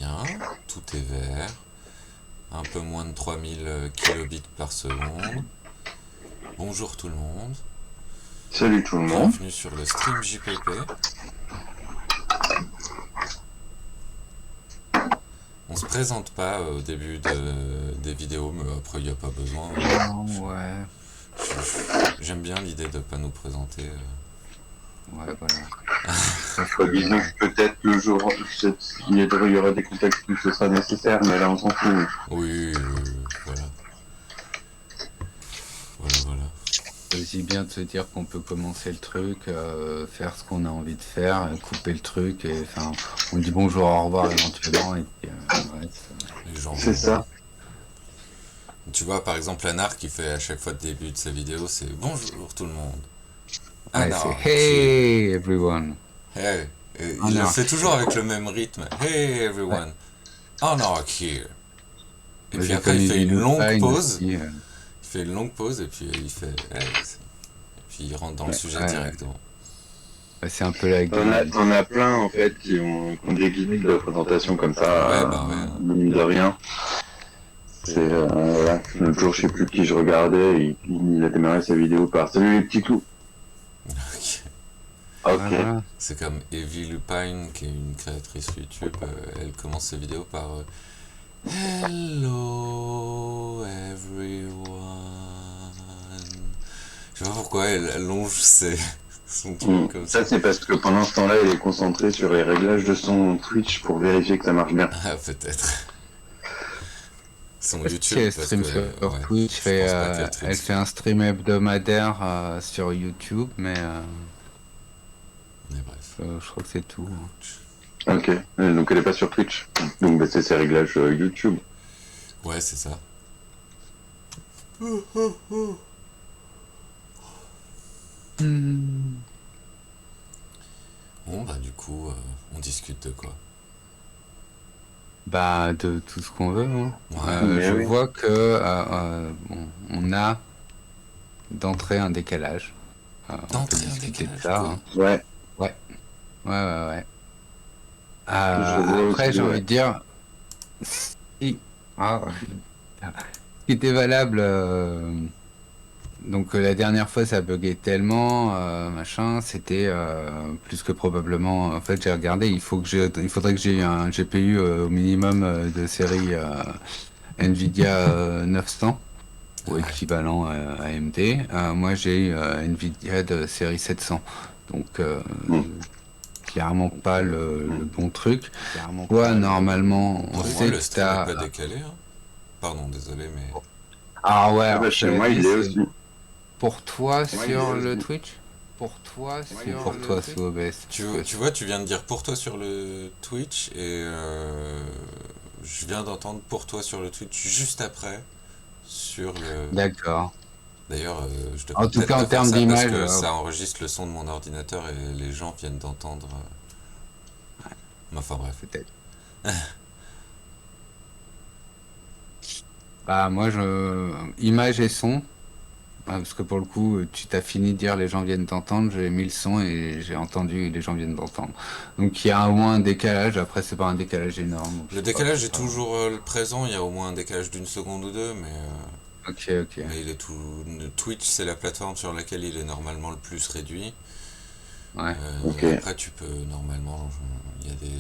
bien, tout est vert. Un peu moins de 3000 kilobits par seconde. Bonjour tout le monde. Salut tout le monde. Bienvenue sur le stream JPP. On se présente pas au début des vidéos, mais après il n'y a pas besoin. Ouais. J'aime bien l'idée de pas nous présenter. Ouais, voilà. Disons que peut-être le jour, il y aura des contextes où ce sera nécessaire, mais là on s'en fout. Oui, voilà. Voilà. C'est aussi bien de se dire qu'on peut commencer le truc, faire ce qu'on a envie de faire, couper le truc, et enfin, on dit bonjour, au revoir éventuellement, et puis Les gens C'est ça. Tu vois, par exemple, Anar qui fait à chaque fois le début de sa vidéo, c'est bonjour tout le monde. ouais, Anar, c'est hey everyone. Hey. Et il le Anar fait toujours here. avec le même rythme. Hey everyone. Anar here. Et puis J'ai après, il fait une longue pause. Aussi, Il fait une longue pause et puis il fait. Hey. Et puis il rentre dans le sujet directement. C'est un peu la On a plein en fait qui ont des gimmicks de présentation comme ça, mine de rien. C'est voilà. L'autre jour, je sais plus qui je regardais, il a démarré sa vidéo par salut les petits clous. Ok. Voilà. C'est comme Evie Lupine, qui est une créatrice YouTube. Elle commence ses vidéos par Hello everyone. Je sais pas pourquoi elle longe son truc comme ça. Ça, c'est parce que pendant ce temps-là, il est concentré sur les réglages de son Twitch pour vérifier que ça marche bien. Ah, peut-être. Son Parce YouTube. qu'elle stream sur Twitch, elle fait un stream hebdomadaire sur YouTube, mais bref. je crois que c'est tout. Ok, donc elle est pas sur Twitch. Donc c'est ses réglages YouTube. Ouais, c'est ça. Bon, bah du coup, on discute de quoi? Bah, de tout ce qu'on veut. Hein. Ouais, je vois que on a d'entrée un décalage. On peut discuter de ça. Hein. Ouais. Après, j'ai envie de dire, si, ce qui était valable. Donc la dernière fois ça buguait tellement, machin, c'était plus que probablement. En fait, j'ai regardé, il faudrait que j'ai un GPU au minimum de série Nvidia 900 ou équivalent AMD. Moi, j'ai Nvidia de série 700, donc clairement pas le bon truc. Toi, normalement, on sait le que stream n'est pas décalé. Hein. Pardon, désolé, mais. Ah ouais, chez moi il est aussi. Pour toi sur le Twitch? Pour toi sous OBS? Tu vois, tu viens de dire pour toi sur le Twitch et je viens d'entendre pour toi sur le Twitch juste après sur le. D'accord. D'ailleurs, je te en tout cas en termes d'image, parce que ça enregistre le son de mon ordinateur et les gens viennent d'entendre. Enfin bref. Peut-être. Bah moi image et son. Parce que pour le coup, tu t'as fini de dire les gens viennent d'entendre, j'ai mis le son et j'ai entendu les gens viennent d'entendre. Donc il y a au moins un décalage, après c'est pas un décalage énorme. Le décalage est toujours présent, il y a au moins un décalage d'une seconde ou deux, mais... Ok. Mais il est tout... Twitch, c'est la plateforme sur laquelle il est normalement le plus réduit. Ouais. Après, tu peux, normalement, il y a des...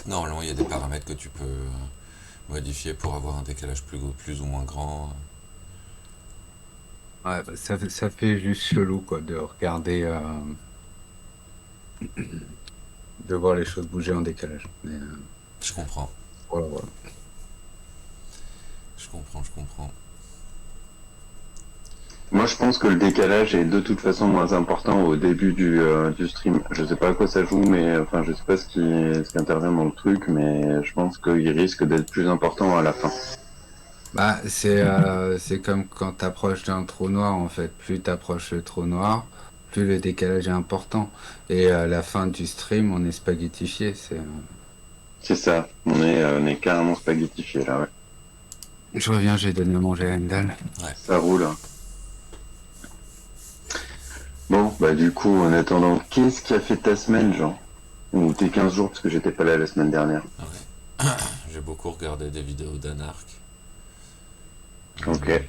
Normalement, il y a des paramètres que tu peux modifier pour avoir un décalage plus ou moins grand. Ouais, bah, ça fait juste chelou quoi de regarder, de voir les choses bouger en décalage. Mais, je comprends. Voilà. Je comprends. Moi je pense que le décalage est de toute façon moins important au début du stream. Je sais pas à quoi ça joue, mais enfin je sais pas ce qui intervient dans le truc, mais je pense qu'il risque d'être plus important à la fin. Bah, c'est comme quand t'approches d'un trou noir, en fait. Plus t'approches le trou noir, plus le décalage est important. Et à la fin du stream, on est spaghettifié. C'est ça, on est carrément spaghettifié là, ouais. Je reviens, j'ai donné à manger à Endal. Ouais. Ça roule. Bon, bah du coup, en attendant, qu'est-ce qui a fait ta semaine, Jean? Ou t'es 15 jours parce que j'étais pas là la semaine dernière. Ouais. J'ai beaucoup regardé des vidéos d'Anarch. Ok.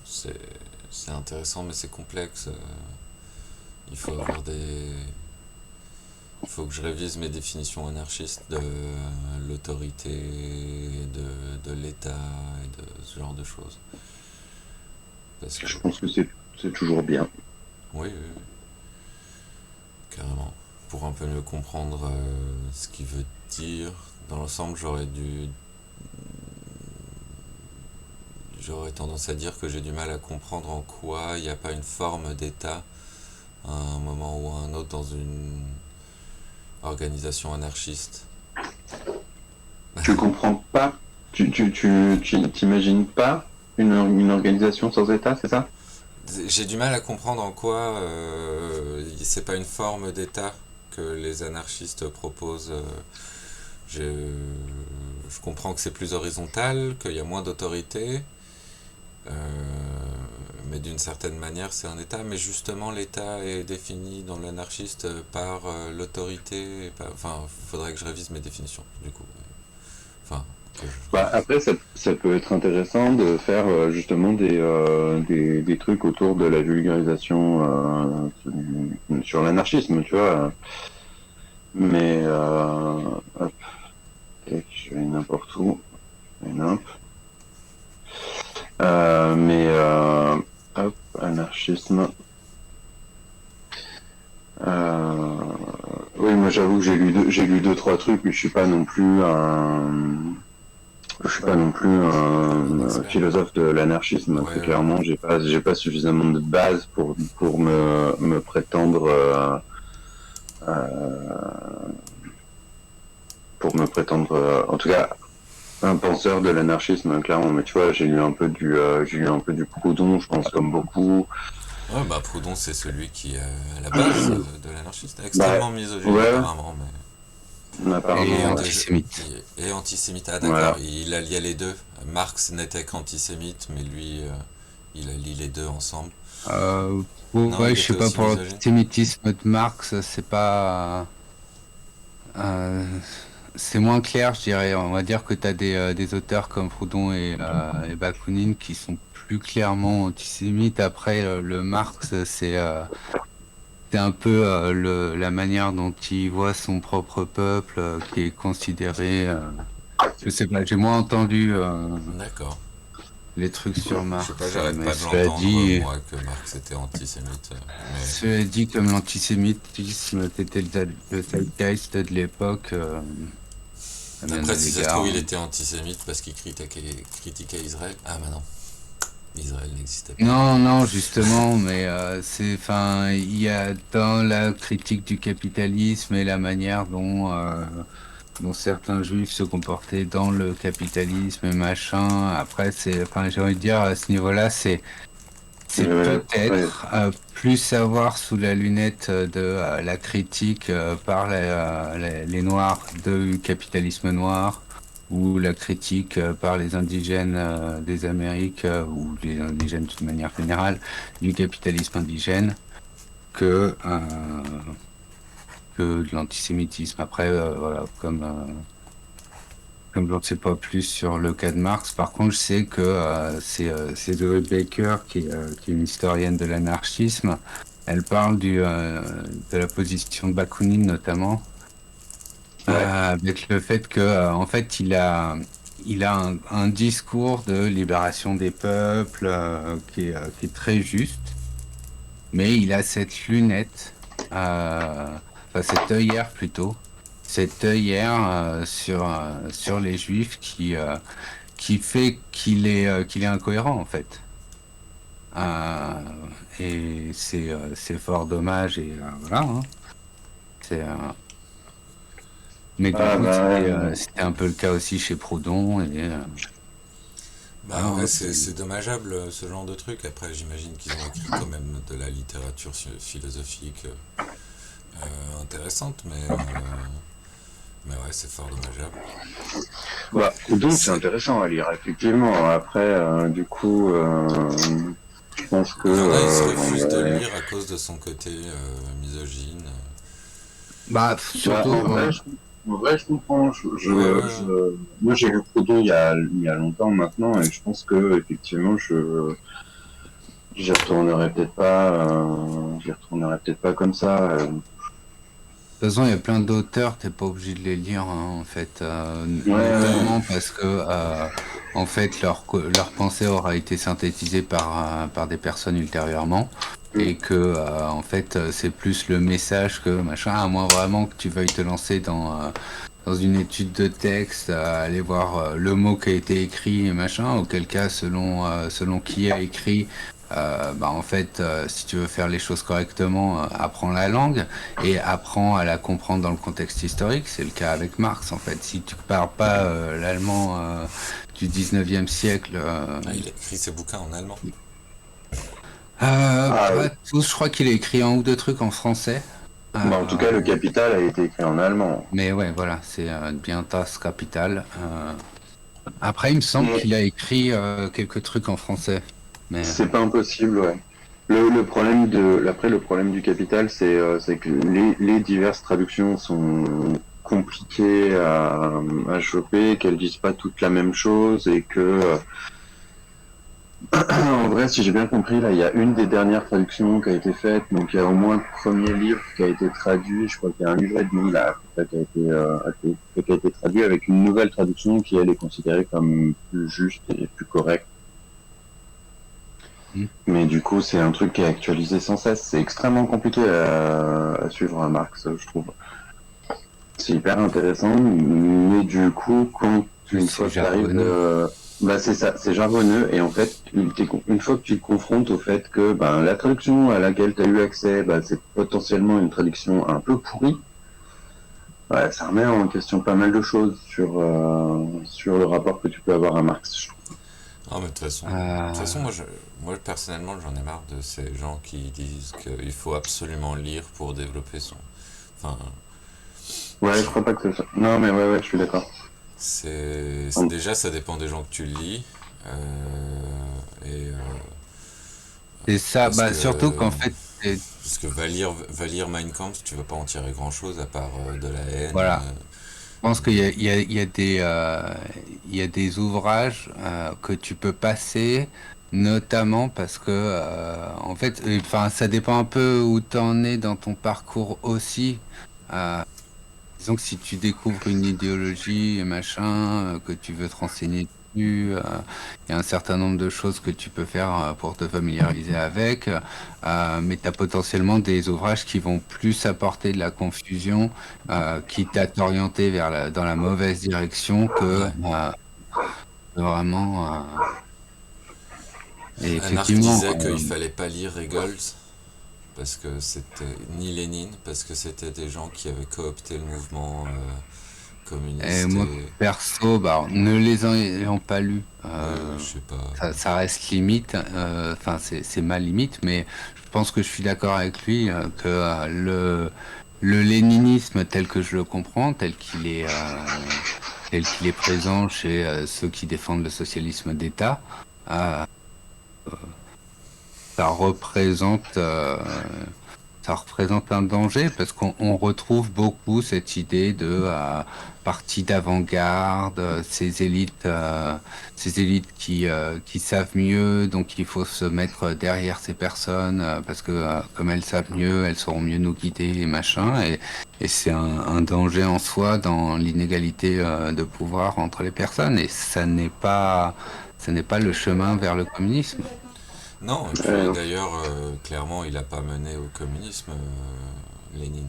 C'est intéressant, mais c'est complexe. Il faut avoir des. Il faut que je révise mes définitions anarchistes de l'autorité, de l'État et de ce genre de choses. Parce que... Je pense que c'est toujours bien. Oui, oui, oui. Carrément. Pour un peu mieux comprendre ce qu'il veut dire, dans l'ensemble, j'aurais tendance à dire que j'ai du mal à comprendre en quoi il n'y a pas une forme d'État à un moment ou à un autre dans une organisation anarchiste. Tu comprends pas? Tu t'imagines pas une organisation sans État, c'est ça? J'ai du mal à comprendre en quoi c'est pas une forme d'État que les anarchistes proposent. Je comprends que c'est plus horizontal, qu'il y a moins d'autorité, mais d'une certaine manière c'est un État. Mais justement, l'État est défini dans l'anarchiste par l'autorité. Enfin, faudrait que je révise mes définitions, du coup. Enfin, Bah, après, ça peut être intéressant de faire justement des trucs autour de la vulgarisation sur l'anarchisme, tu vois. Mais hop, je vais n'importe où, nimp. Mais hop, anarchisme. Oui, moi j'avoue que j'ai lu deux trois trucs, mais je suis pas non plus un philosophe de l'anarchisme. Ouais, Très clairement, j'ai pas suffisamment de base pour me prétendre en tout cas un penseur de l'anarchisme, clairement. Mais tu vois, j'ai lu un peu du Proudhon, je pense, comme beaucoup. ouais, bah Proudhon c'est celui qui est à la base de l'anarchiste, Bah, extrêmement misogyne ouais, apparemment, mais Et apparemment, ouais. antisémite. et antisémite. Ah d'accord, Voilà. il alliait les deux. Marx n'était qu'antisémite, mais lui, il allie les deux ensemble. Euh, Non, ouais, il je sais était pas, aussi pour misogyne. l'antisémitisme de Marx, c'est pas. euh, c'est moins clair, je dirais. On va dire que tu as des auteurs comme Proudhon et Bakounine qui sont plus clairement antisémites. Après, le Marx, c'est un peu la manière dont il voit son propre peuple qui est considéré. Je sais pas, j'ai moins entendu D'accord. les trucs sur Je sais pas, Marx, j'arrête mais pas de l'entendre, moi, que Marx était antisémite. Mais cela dit, comme l'antisémitisme était le zeitgeist de l'époque, à bien après, des si ça se trouve, égards. il était antisémite parce qu'il critiquait Israël. Ah bah non, Israël n'existait pas. Non, non, justement, mais enfin, il y a dans la critique du capitalisme et la manière dont certains juifs se comportaient dans le capitalisme et machin. Après, enfin, j'ai envie de dire, à ce niveau-là, c'est Ouais. peut-être plus savoir sous la lunette de la critique par les Noirs du capitalisme noir ou la critique par les indigènes des Amériques ou les indigènes d'une manière générale du capitalisme indigène que, euh, que de l'antisémitisme. Après, voilà, comme je ne sais pas plus sur le cas de Marx, par contre, je sais que c'est Zoe Baker, qui est une historienne de l'anarchisme. Elle parle de la position de Bakounine notamment, Ouais. avec le fait que, en fait, il a un discours de libération des peuples qui est très juste, mais il a cette lunette, enfin cette œillère plutôt, cette œillère sur les Juifs qui fait qu'il est incohérent en fait. Et c'est fort dommage et voilà. Hein. C'est, mais du Ah coup, bah, c'était un peu le cas aussi chez Proudhon et voilà. Bah ouais, Hein, c'est dommageable ce genre de truc. Après, j'imagine qu'ils ont écrit quand même de la littérature philosophique intéressante, mais ouais, c'est fort dommageable. bah, donc c'est C'est- intéressant à lire, effectivement. Après, du coup, je pense que Il y en a, ils se bon, refusent de le ouais. lire à cause de son côté misogyne. Bah, Bah, surtout, en vrai, je comprends. Ouais, ouais, ouais. Moi, j'ai lu Proto il y a longtemps maintenant, et je pense que effectivement, j'y retournerai peut-être pas comme ça. de toute façon, il y a plein d'auteurs, t'es pas obligé de les lire, hein, en fait, Ouais, ouais. notamment parce que, en fait, leur pensée aura été synthétisée par des personnes ultérieurement, Mm. et que, en fait, c'est plus le message que machin, à moins vraiment que tu veuilles te lancer dans une étude de texte, aller voir le mot qui a été écrit et machin, auquel cas, selon qui a écrit, bah, en fait, si tu veux faire les choses correctement, apprends la langue et apprends à la comprendre dans le contexte historique. C'est le cas avec Marx, en fait. Si tu parles pas l'allemand du 19e siècle, Ah, il a écrit ses bouquins en allemand. Ah, pas tous, je crois qu'il a écrit un ou deux trucs en français. bah, en tout cas, le Euh, Capital a été écrit en allemand. mais ouais, voilà, c'est bien Das Kapital. Après, il me semble Mais qu'il a écrit quelques trucs en français. Mais c'est pas impossible, ouais. Après, le problème du Capital, c'est que les diverses traductions sont compliquées à choper, qu'elles disent pas toutes la même chose et que, en vrai, si j'ai bien compris, là, il y a une des dernières traductions qui a été faite, donc il y a au moins le premier livre qui a été traduit, je crois qu'il y a un livre et demi, là, à peu près, qui a été traduit avec une nouvelle traduction qui, elle, est considérée comme plus juste et plus correcte. hmm. Mais du coup, c'est un truc qui est actualisé sans cesse. C'est extrêmement compliqué à suivre un Marx, je trouve. C'est hyper intéressant, mais du coup, Plus une c'est fois que tu arrives, jargonneux. bah c'est ça, c'est jargonneux, et en fait, une fois que tu te confrontes au fait que ben, la traduction à laquelle tu as eu accès, bah, c'est potentiellement une traduction un peu pourrie, ouais, ça remet en question pas mal de choses sur le rapport que tu peux avoir à Marx, je trouve. Ah, mais de toute façon Euh, moi personnellement, j'en ai marre de ces gens qui disent qu'il faut absolument lire pour développer son. Enfin, Ouais, je je- crois pas que c'est ça. Non, mais ouais, je suis d'accord. déjà, ça dépend des gens que tu lis. Et c'est ça, parce bah, surtout que qu'en fait, parce que va lire Mein Kampf, tu vas pas en tirer grand chose à part de la haine. voilà. Je pense qu'il y a, il y a des ouvrages que tu peux passer, notamment parce que, en fait, enfin, ça dépend un peu où tu en es dans ton parcours aussi. Euh, Disons que si tu découvres une idéologie et machin, que tu veux te renseigner dessus, il y a un certain nombre de choses que tu peux faire pour te familiariser avec, mais tu as potentiellement des ouvrages qui vont plus apporter de la confusion, quitte à t'orienter dans la mauvaise direction que Ouais. vraiment. Et Un arc effectivement, disait qu'il fallait pas lire Engels parce que c'était ni Lénine, parce que c'était des gens qui avaient coopté le mouvement et communiste moi et perso, bah, ne les ayant pas lus, ouais, ouais, je sais pas. ça reste limite. Enfin, c'est ma limite, mais je pense que je suis d'accord avec lui que le léninisme tel que je le comprends, tel qu'il est présent chez ceux qui défendent le socialisme d'État, euh, ça représente ça représente un danger parce qu'on retrouve beaucoup cette idée de parti d'avant-garde, ces élites qui savent mieux, donc il faut se mettre derrière ces personnes parce que comme elles savent mieux, elles sauront mieux nous guider et machin. Et c'est un danger en soi dans l'inégalité de pouvoir entre les personnes. Et ça n'est pas le chemin vers le communisme. Non, et puis Euh, d'ailleurs, clairement, il a pas mené au communisme, Lénine,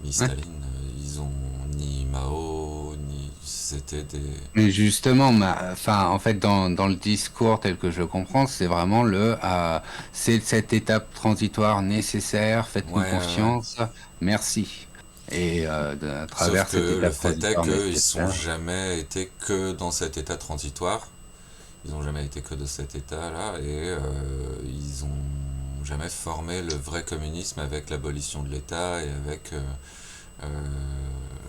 ni Ouais. Staline. Ils ont ni Mao, ni. C'était des. Mais justement, enfin, en fait, dans le discours tel que je le comprends, c'est vraiment c'est cette étape transitoire nécessaire, Ouais, faites-nous ouais, ouais. confiance, merci. Et à Sauf travers cette que le étape fait est transitoire qu'ils sont nécessaire, jamais été que dans cet état transitoire. Ils ont jamais été que de cet état-là et ils ont jamais formé le vrai communisme avec l'abolition de l'État et avec euh,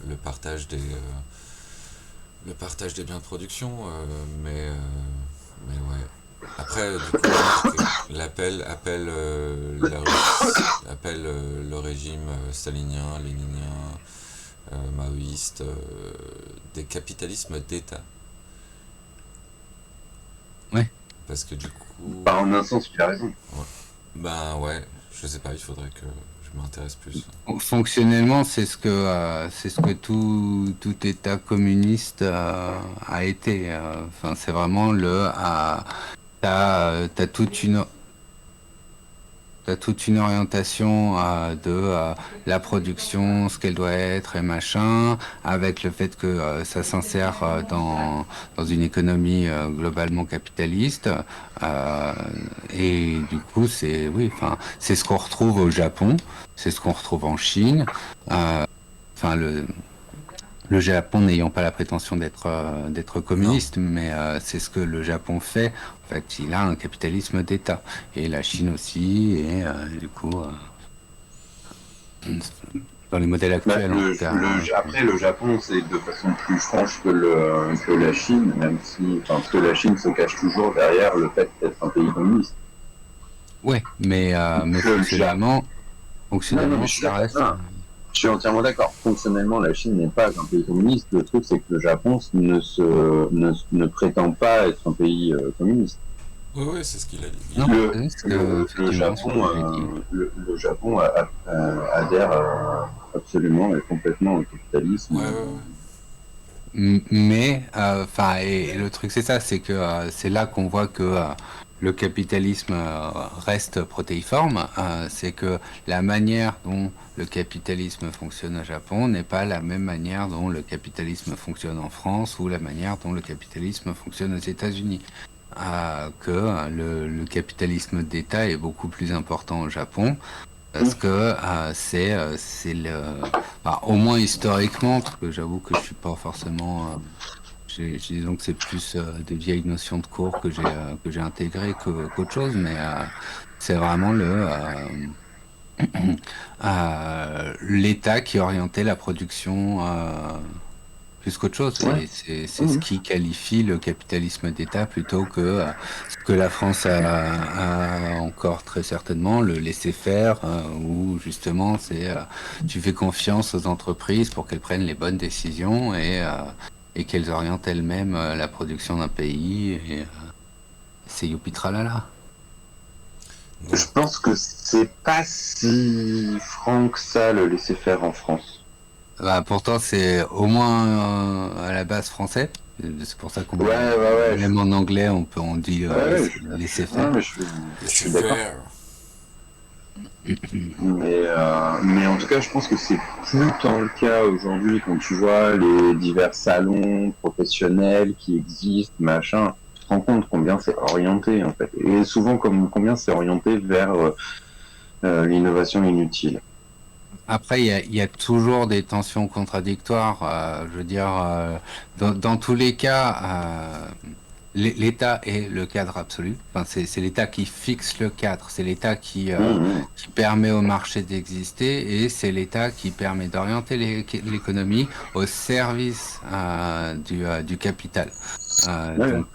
le partage des le partage des biens de production. Mais ouais. Après, du coup, Marc appelle le régime stalinien, léninien, maoïste, des capitalismes d'État. Ouais. Parce que du coup... Bah, en un sens, tu as raison. Ouais. Ben ouais, je sais pas, il faudrait que je m'intéresse plus. Fonctionnellement, c'est ce que tout État communiste a été. Enfin, c'est vraiment t'as toute une orientation de la production, ce qu'elle doit être et machin, avec le fait que ça s'insère dans une économie globalement capitaliste. euh, et du coup, c'est ce qu'on retrouve au Japon, c'est ce qu'on retrouve en Chine. Enfin, le Japon n'ayant pas la prétention d'être Non. communiste, mais c'est ce que le Japon fait. En fait, il a un capitalisme d'État. Et la Chine aussi, et du coup, dans les modèles actuels, en tout cas. Après, le Japon, c'est de façon plus franche que la Chine, même si, parce que la Chine se cache toujours derrière le fait d'être un pays communiste. Ouais, mais fonctionnellement, ça reste. Je suis entièrement d'accord. Fonctionnellement, la Chine n'est pas un pays communiste. Le truc, c'est que le Japon ne prétend pas être un pays communiste. Oui, c'est ce qu'il a dit. Non, le Japon adhère absolument et complètement au capitalisme. Ouais. Mais, et le truc c'est ça, c'est que c'est là qu'on voit que le capitalisme reste protéiforme. C'est que la manière dont le capitalisme fonctionne au Japon n'est pas la même manière dont le capitalisme fonctionne en France ou la manière dont le capitalisme fonctionne aux États-Unis. Que le capitalisme d'État est beaucoup plus important au Japon. Parce que c'est au moins historiquement, parce que j'avoue que je suis pas forcément, disons que c'est plus des vieilles notions de cours que j'ai intégrées qu'autre chose, mais c'est vraiment l'État qui orientait la production plus qu'autre chose. Ouais. Et c'est ce qui qualifie le capitalisme d'État plutôt que ce que la France a encore très certainement, le laisser-faire, où justement tu fais confiance aux entreprises pour qu'elles prennent les bonnes décisions et qu'elles orientent elles-mêmes la production d'un pays. Et c'est youpi tralala. Je pense que c'est pas si franc que ça, le laisser-faire en France. Pourtant, c'est au moins à la base français. C'est pour ça qu'on même en anglais, on dit laisser faire. Je suis d'accord. Mais en tout cas, je pense que c'est plus tant le cas aujourd'hui quand tu vois les divers salons professionnels qui existent, machin. Tu te rends compte combien c'est orienté en fait, et souvent combien c'est orienté vers l'innovation inutile. Après, il y a toujours des tensions contradictoires. Je veux dire, dans tous les cas, l'État est le cadre absolu. Enfin, c'est l'État qui fixe le cadre. C'est l'État qui permet au marché d'exister et c'est l'État qui permet d'orienter l'économie au service du capital. Donc,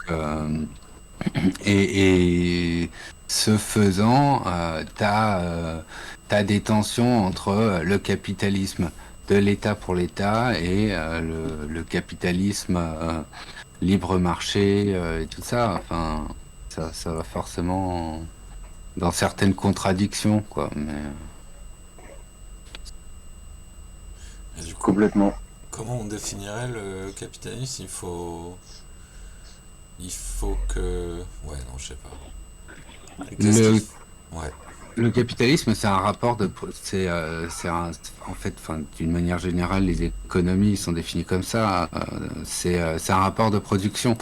et ce faisant, t'as des tensions entre le capitalisme de l'État pour l'État et le capitalisme libre marché et tout ça. Enfin, ça va forcément dans certaines contradictions, quoi. Mais et du coup, complètement. Comment on définirait le capitalisme? Il faut que... Ouais, non, je sais pas. Le capitalisme, c'est un rapport en fait, d'une manière générale, les économies sont définies comme ça. C'est un rapport de production.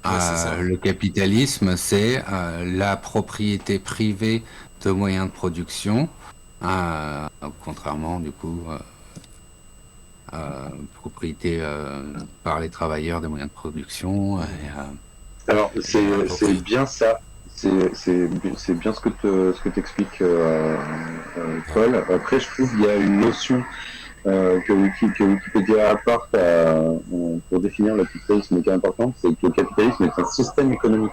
Le capitalisme, c'est la propriété privée de moyens de production, contrairement du coup propriété par les travailleurs des moyens de production. Alors c'est bien ça. C'est bien ce que t'expliques, Paul. Après, je trouve qu'il y a une notion que Wikipédia apporte pour définir le capitalisme qui est importante, c'est que le capitalisme est un système économique.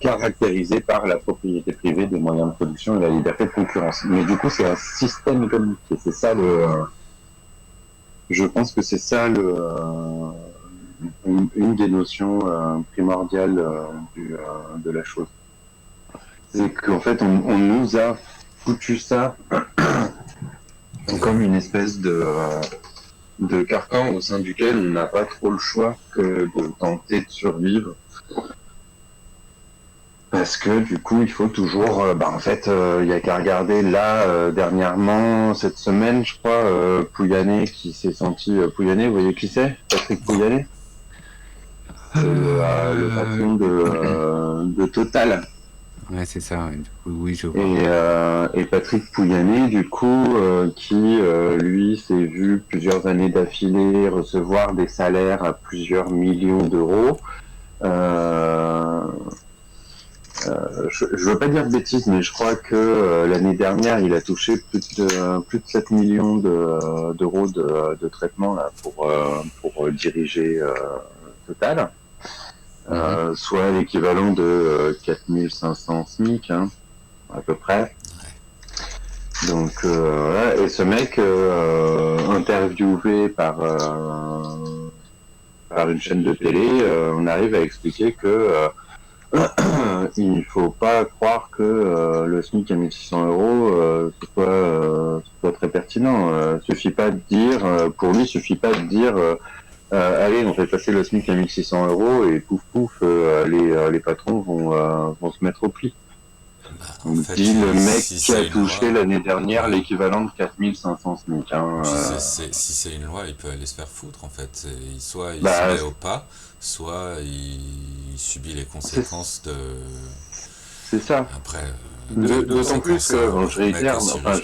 caractérisé par la propriété privée des moyens de production et la liberté de concurrence. Mais du coup, c'est un système économique. Et c'est ça je pense que c'est ça une des notions primordiales de la chose. C'est qu'en fait, on nous a foutu ça comme une espèce de carcan au sein duquel on n'a pas trop le choix que de tenter de survivre. Parce que du coup, il faut toujours... en fait, il n'y a qu'à regarder là, dernièrement, cette semaine, je crois, Pouyanné qui s'est senti... Pouyanné, vous voyez qui c'est? Patrick Pouyanné. C'est le patron de Total. Ouais, c'est ça. Ouais. Du coup, oui, je vois. Et Patrick Pouyanné, du coup, qui, lui, s'est vu plusieurs années d'affilée recevoir des salaires à plusieurs millions d'euros. Je veux pas dire de bêtises, mais je crois que l'année dernière, il a touché plus de 7 millions d'euros de traitement là, pour diriger Total. Soit l'équivalent de 4500 SMIC, hein, à peu près. Donc, et ce mec, interviewé par une chaîne de télé, on arrive à expliquer que il faut pas croire que le SMIC à 1600 euros soit très pertinent. Suffit pas de dire, pour lui, suffit pas de dire allez, on fait passer le SMIC à 1600 euros et pouf pouf, les patrons vont se mettre au pli. On dit le mec qui a touché l'année dernière l'équivalent de 4500 SMIC. Hein, si c'est une loi, il peut aller se faire foutre en fait. Soit il se met au pas, soit il subit les conséquences de... C'est ça. Après, d'autant plus que, je réitère, enfin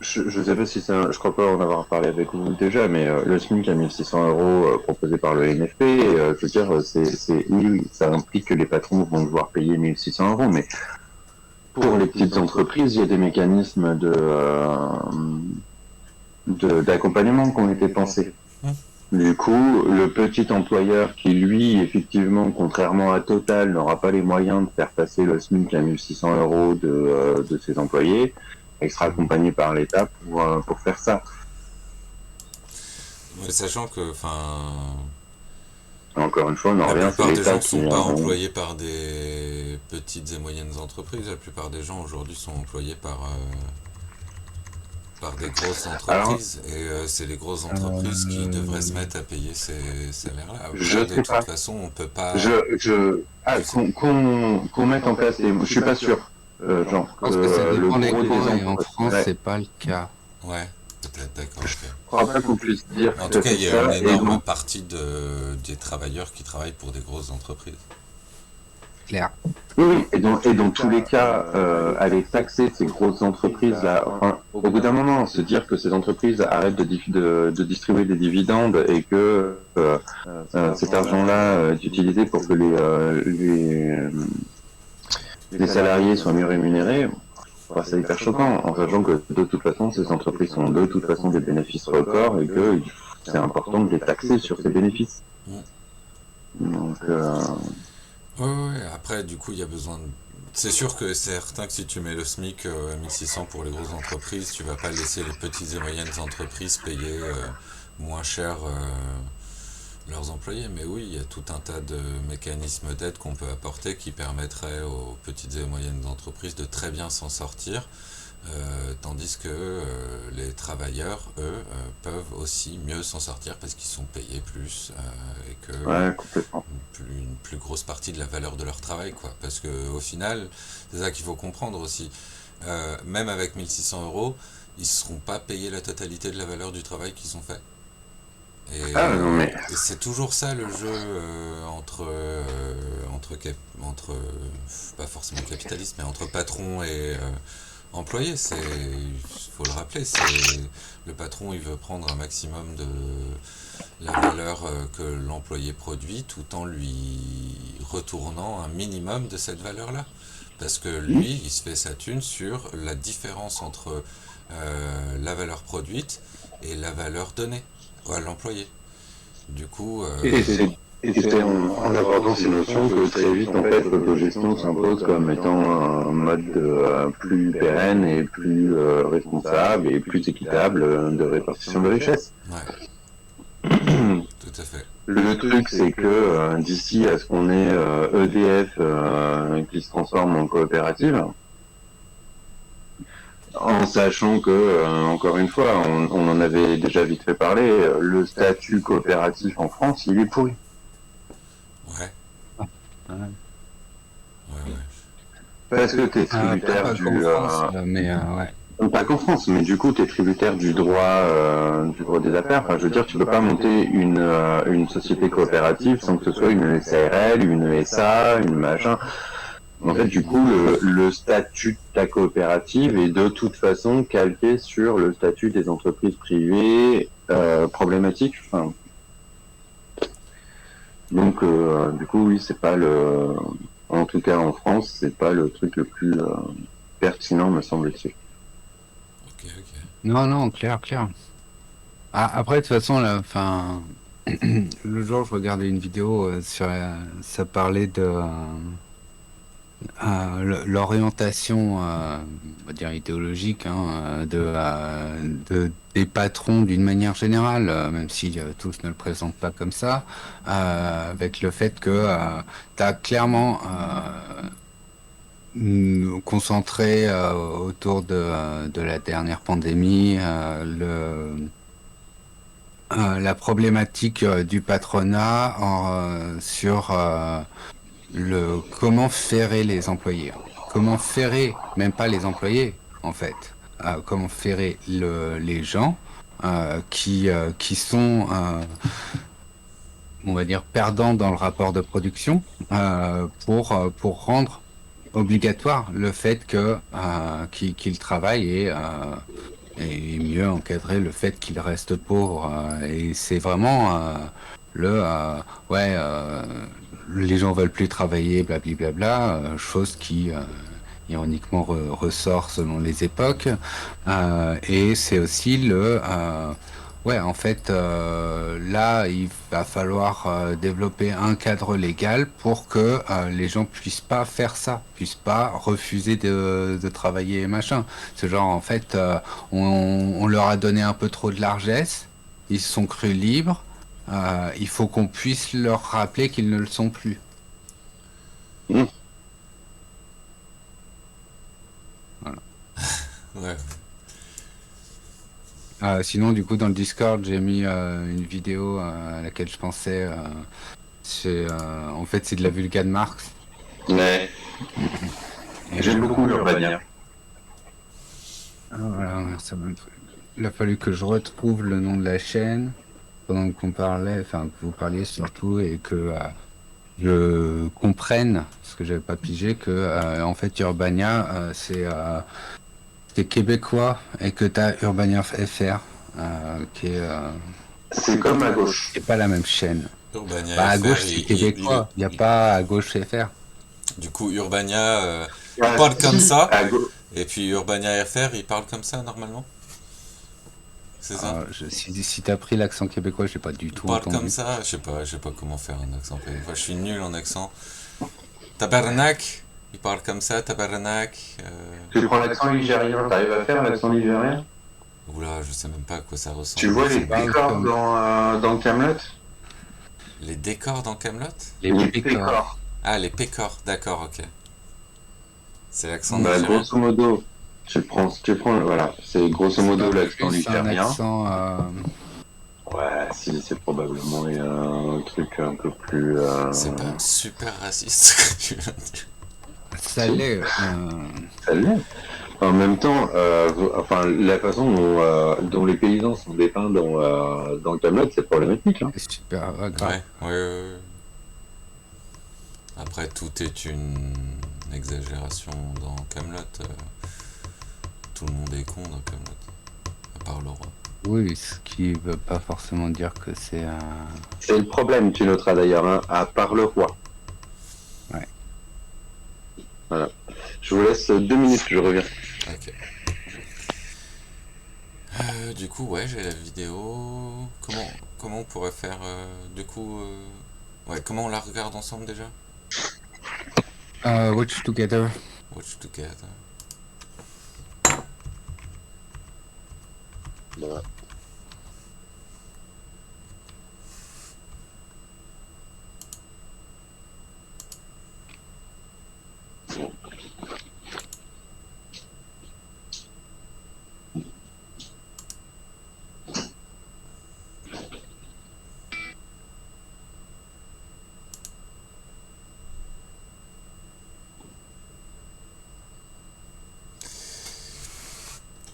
je sais pas si ça, je crois pas en avoir parlé avec vous déjà, mais le SMIC à 1600 euros proposé par le NFP, je veux dire, oui, ça implique que les patrons vont devoir payer 1600 euros, mais pour les petites entreprises, il y a des mécanismes d'accompagnement qui ont été pensés. Du coup, le petit employeur qui, lui, effectivement, contrairement à Total, n'aura pas les moyens de faire passer le SMIC à 1600 euros de ses employés, il sera accompagné par l'État pour faire ça. Mais sachant que, encore une fois, on en revient, c'est l'État. La plupart des gens ne sont pas employés par des petites et moyennes entreprises. La plupart des gens aujourd'hui sont employés par des grosses entreprises. Et c'est les grosses entreprises qui devraient se mettre à payer ces salaires-là. De toute façon, on peut pas... qu'on mette en place les... Je suis pas sûr. Genre, je pense que ça dépend des coins, et en France, c'est pas le cas. Ouais, peut-être, d'accord. Je crois pas qu'on puisse dire. En tout cas, il y a une énorme partie des travailleurs qui travaillent pour des grosses entreprises. Claire. Oui, et dans tous les cas, aller taxer ces grosses entreprises-là, au bout d'un moment, se dire que ces entreprises arrêtent de distribuer des dividendes et que cet argent-là est utilisé pour que les salariés soient mieux rémunérés, c'est hyper choquant, en sachant que de toute façon, ces entreprises ont de toute façon des bénéfices records et que c'est important de les taxer sur ces bénéfices. Donc, ouais, après, du coup, il y a besoin de... C'est sûr que c'est certain que si tu mets le SMIC à 1600 pour les grosses entreprises, tu vas pas laisser les petites et moyennes entreprises payer moins cher leurs employés, mais oui, il y a tout un tas de mécanismes d'aide qu'on peut apporter qui permettraient aux petites et moyennes entreprises de très bien s'en sortir, tandis que les travailleurs, eux, peuvent aussi mieux s'en sortir parce qu'ils sont payés plus et que une plus grosse partie de la valeur de leur travail, quoi. Parce que au final, c'est ça qu'il faut comprendre aussi. Même avec 1600 euros, ils ne seront pas payés la totalité de la valeur du travail qu'ils ont fait. Et c'est toujours ça le jeu entre pas forcément capitaliste, mais entre patron et employé. Faut le rappeler, c'est le patron, il veut prendre un maximum de la valeur que l'employé produit, tout en lui retournant un minimum de cette valeur-là, parce que lui, il se fait sa thune sur la différence entre la valeur produite et la valeur donnée à l'employé. Du coup... Et Et c'est en abordant ces notions que très vite, en fait, l'autogestion s'impose comme étant un mode plus pérenne et plus responsable et plus équitable de répartition de richesse. Ouais. Tout à fait. Le truc, c'est que d'ici à ce qu'on ait EDF qui se transforme en coopérative, en sachant que, encore une fois, on en avait déjà vite fait parler, le statut coopératif en France, il est pourri. Ouais. Ouais. Parce que t'es tributaire du... Pas qu'en France, mais du coup, t'es tributaire du droit des affaires. Enfin, je veux dire, tu peux pas monter une société coopérative sans que ce soit une SARL, une SA, une machin. En fait, du coup, le statut de ta coopérative est de toute façon calqué sur le statut des entreprises privées problématiques. Enfin, donc, du coup, oui, c'est pas en tout cas en France, c'est pas le truc le plus pertinent, me semble-t-il. Ok. Non, clair. Après, de toute façon, là, enfin, le jour, je regardais une vidéo ça parlait de l'orientation, on va dire idéologique, hein, des patrons d'une manière générale, même si tous ne le présentent pas comme ça, avec le fait que tu as clairement concentré autour de la dernière pandémie, la problématique du patronat sur comment ferrer les employés. Comment ferrer, même pas les employés, en fait. Comment ferrer les gens qui sont, on va dire, perdants dans le rapport de production pour rendre obligatoire le fait qu'ils travaillent et mieux encadrer le fait qu'ils restent pauvres. Et c'est vraiment les gens veulent plus travailler, blablabla, chose qui ironiquement ressort selon les époques. Et c'est aussi en fait, là, il va falloir développer un cadre légal pour que les gens puissent pas faire ça, puissent pas refuser de travailler et machin. Ce genre, en fait, on leur a donné un peu trop de largesse, ils se sont crus libres, il faut qu'on puisse leur rappeler qu'ils ne le sont plus. Voilà. Ouais. Sinon, du coup, dans le Discord, j'ai mis une vidéo à laquelle je pensais. En fait, c'est de la vulgate Marx. Ouais. J'aime beaucoup Urbania. Voilà, il a fallu que je retrouve le nom de la chaîne pendant qu'on parlait, enfin que vous parliez surtout, et que je comprenne, parce que j'avais pas pigé, que en fait Urbania, c'est québécois et que tu as Urbania FR qui est. C'est comme à gauche. C'est pas la même chaîne. Urbania à FR, gauche, c'est québécois. Il n'y a pas à gauche FR. Du coup, Urbania, il parle comme ça. Et puis Urbania FR, il parle comme ça normalement. C'est ça. Si t'as pris l'accent québécois, j'ai pas du tout parle entendu. Comme ça, je sais pas comment faire un accent québécois. Je suis nul en accent. Tabarnak, il parle comme ça, tabarnak. Tu prends l'accent ligérien, t'arrives à faire l'accent ligérien? Oula, je sais même pas à quoi ça ressemble. Tu vois les décors dans Kaamelott? Les décors dans Kaamelott? Les pécores. Ah, les pécores, d'accord, ok. C'est l'accent ligérien. Grosso modo, tu prends, voilà, c'est grosso modo l'accent ligérien. Ouais, si, c'est probablement un truc un peu plus... C'est pas super raciste ce que tu viens de dire. Ça l'est. Ça l'est. En même temps, la façon dont les paysans sont dépeints dans Kaamelott, c'est problématique. Hein. C'est super grave. Ouais. Après, tout est une exagération dans Kaamelott. Tout le monde est con dans Kaamelott, à part le roi. Oui, ce qui veut pas forcément dire que c'est un... C'est le problème, tu noteras d'ailleurs, hein, à part le roi. Ouais. Voilà. Je vous laisse 2 minutes, je reviens. Ok. Du coup, ouais, j'ai la vidéo. Comment on pourrait faire du coup Ouais, comment on la regarde ensemble déjà? Watch Together. Watch Together. Ouais.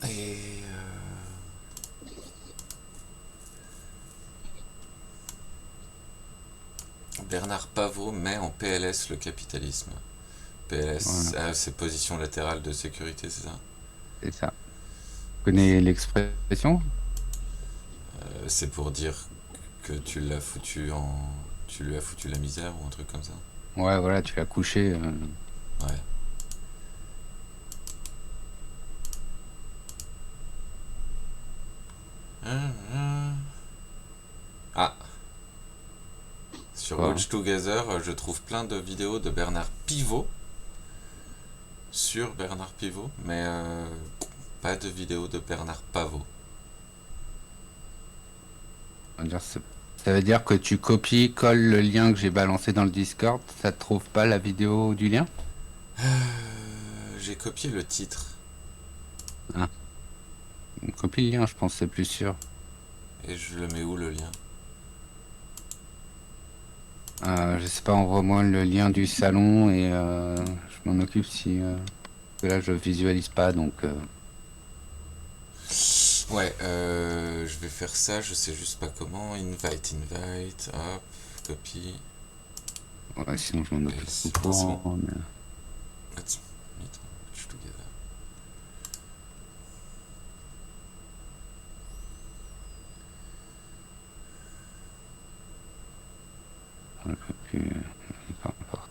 Et Bernard Pavot met en PLS le capitalisme. PLS, Voilà, c'est position latérale de sécurité, c'est ça? c'est ça. Tu connais l'expression? C'est pour dire que tu l'as foutu en... Tu lui as foutu la misère ou un truc comme ça? Ouais, voilà, tu l'as couché. Ouais. Ah, sur Quoi, hein. Watch Together, je trouve plein de vidéos de Bernard Pivot sur Bernard Pivot, mais pas de vidéo de Bernard Pavot. On va dire, ça veut dire que tu copies, colles le lien que j'ai balancé dans le Discord, ça te trouve pas la vidéo du lien? J'ai copié le titre Ah, copie le lien, je pense, c'est plus sûr. et je le mets où le lien? Je sais pas, envoie-moi le lien du salon et je m'en occupe si. Que là, je visualise pas, donc. Ouais, je vais faire ça, je sais juste pas comment. Invite, hop, copie, Ouais, sinon, je m'en occupe tout paste. Non, c'est bon. court. Mais... Let's meet on Watch Together. Peu importe.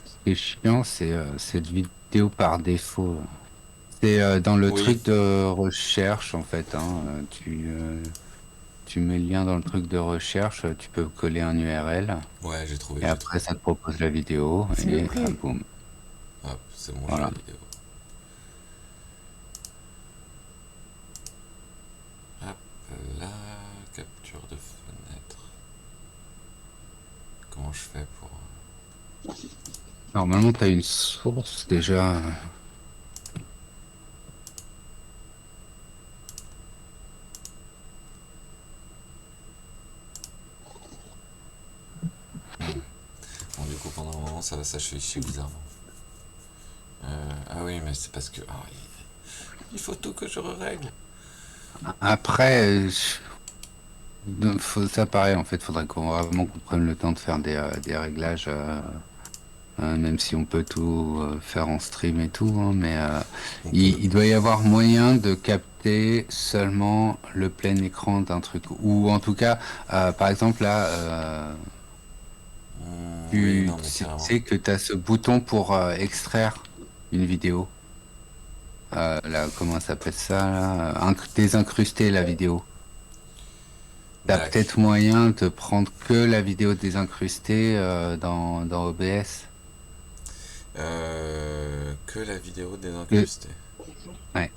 Ce qui est chiant, c'est cette vidéo par défaut. C'est dans le Oui, truc de recherche, en fait. Hein, tu mets le lien dans le truc de recherche, tu peux coller un URL, ouais, j'ai trouvé, et j'ai après, trouvé. ça te propose la vidéo, et boum. Hop, c'est bon, j'ai la Voilà. vidéo. Hop là, capture de fenêtre. Comment je fais pour... Normalement, tu as une source déjà. Bon, du coup, pendant un moment, ça va s'afficher bizarrement. Ah oui, mais c'est parce que... Ah, il faut tout que je règle. Après, ça pareil, en fait, faudrait vraiment qu'on prenne le temps de faire des réglages, même si on peut tout faire en stream et tout, hein, mais il doit y avoir moyen de capter seulement le plein écran d'un truc. Ou en tout cas, par exemple, là, Oui, tu non, mais sais carrément. que tu as ce bouton pour extraire une vidéo. Là, comment ça s'appelle ça, là? Désincruster la vidéo. T'as Dac. peut-être moyen de prendre que la vidéo désincrustée dans OBS. Que la vidéo Le- désincrustée. Ouais,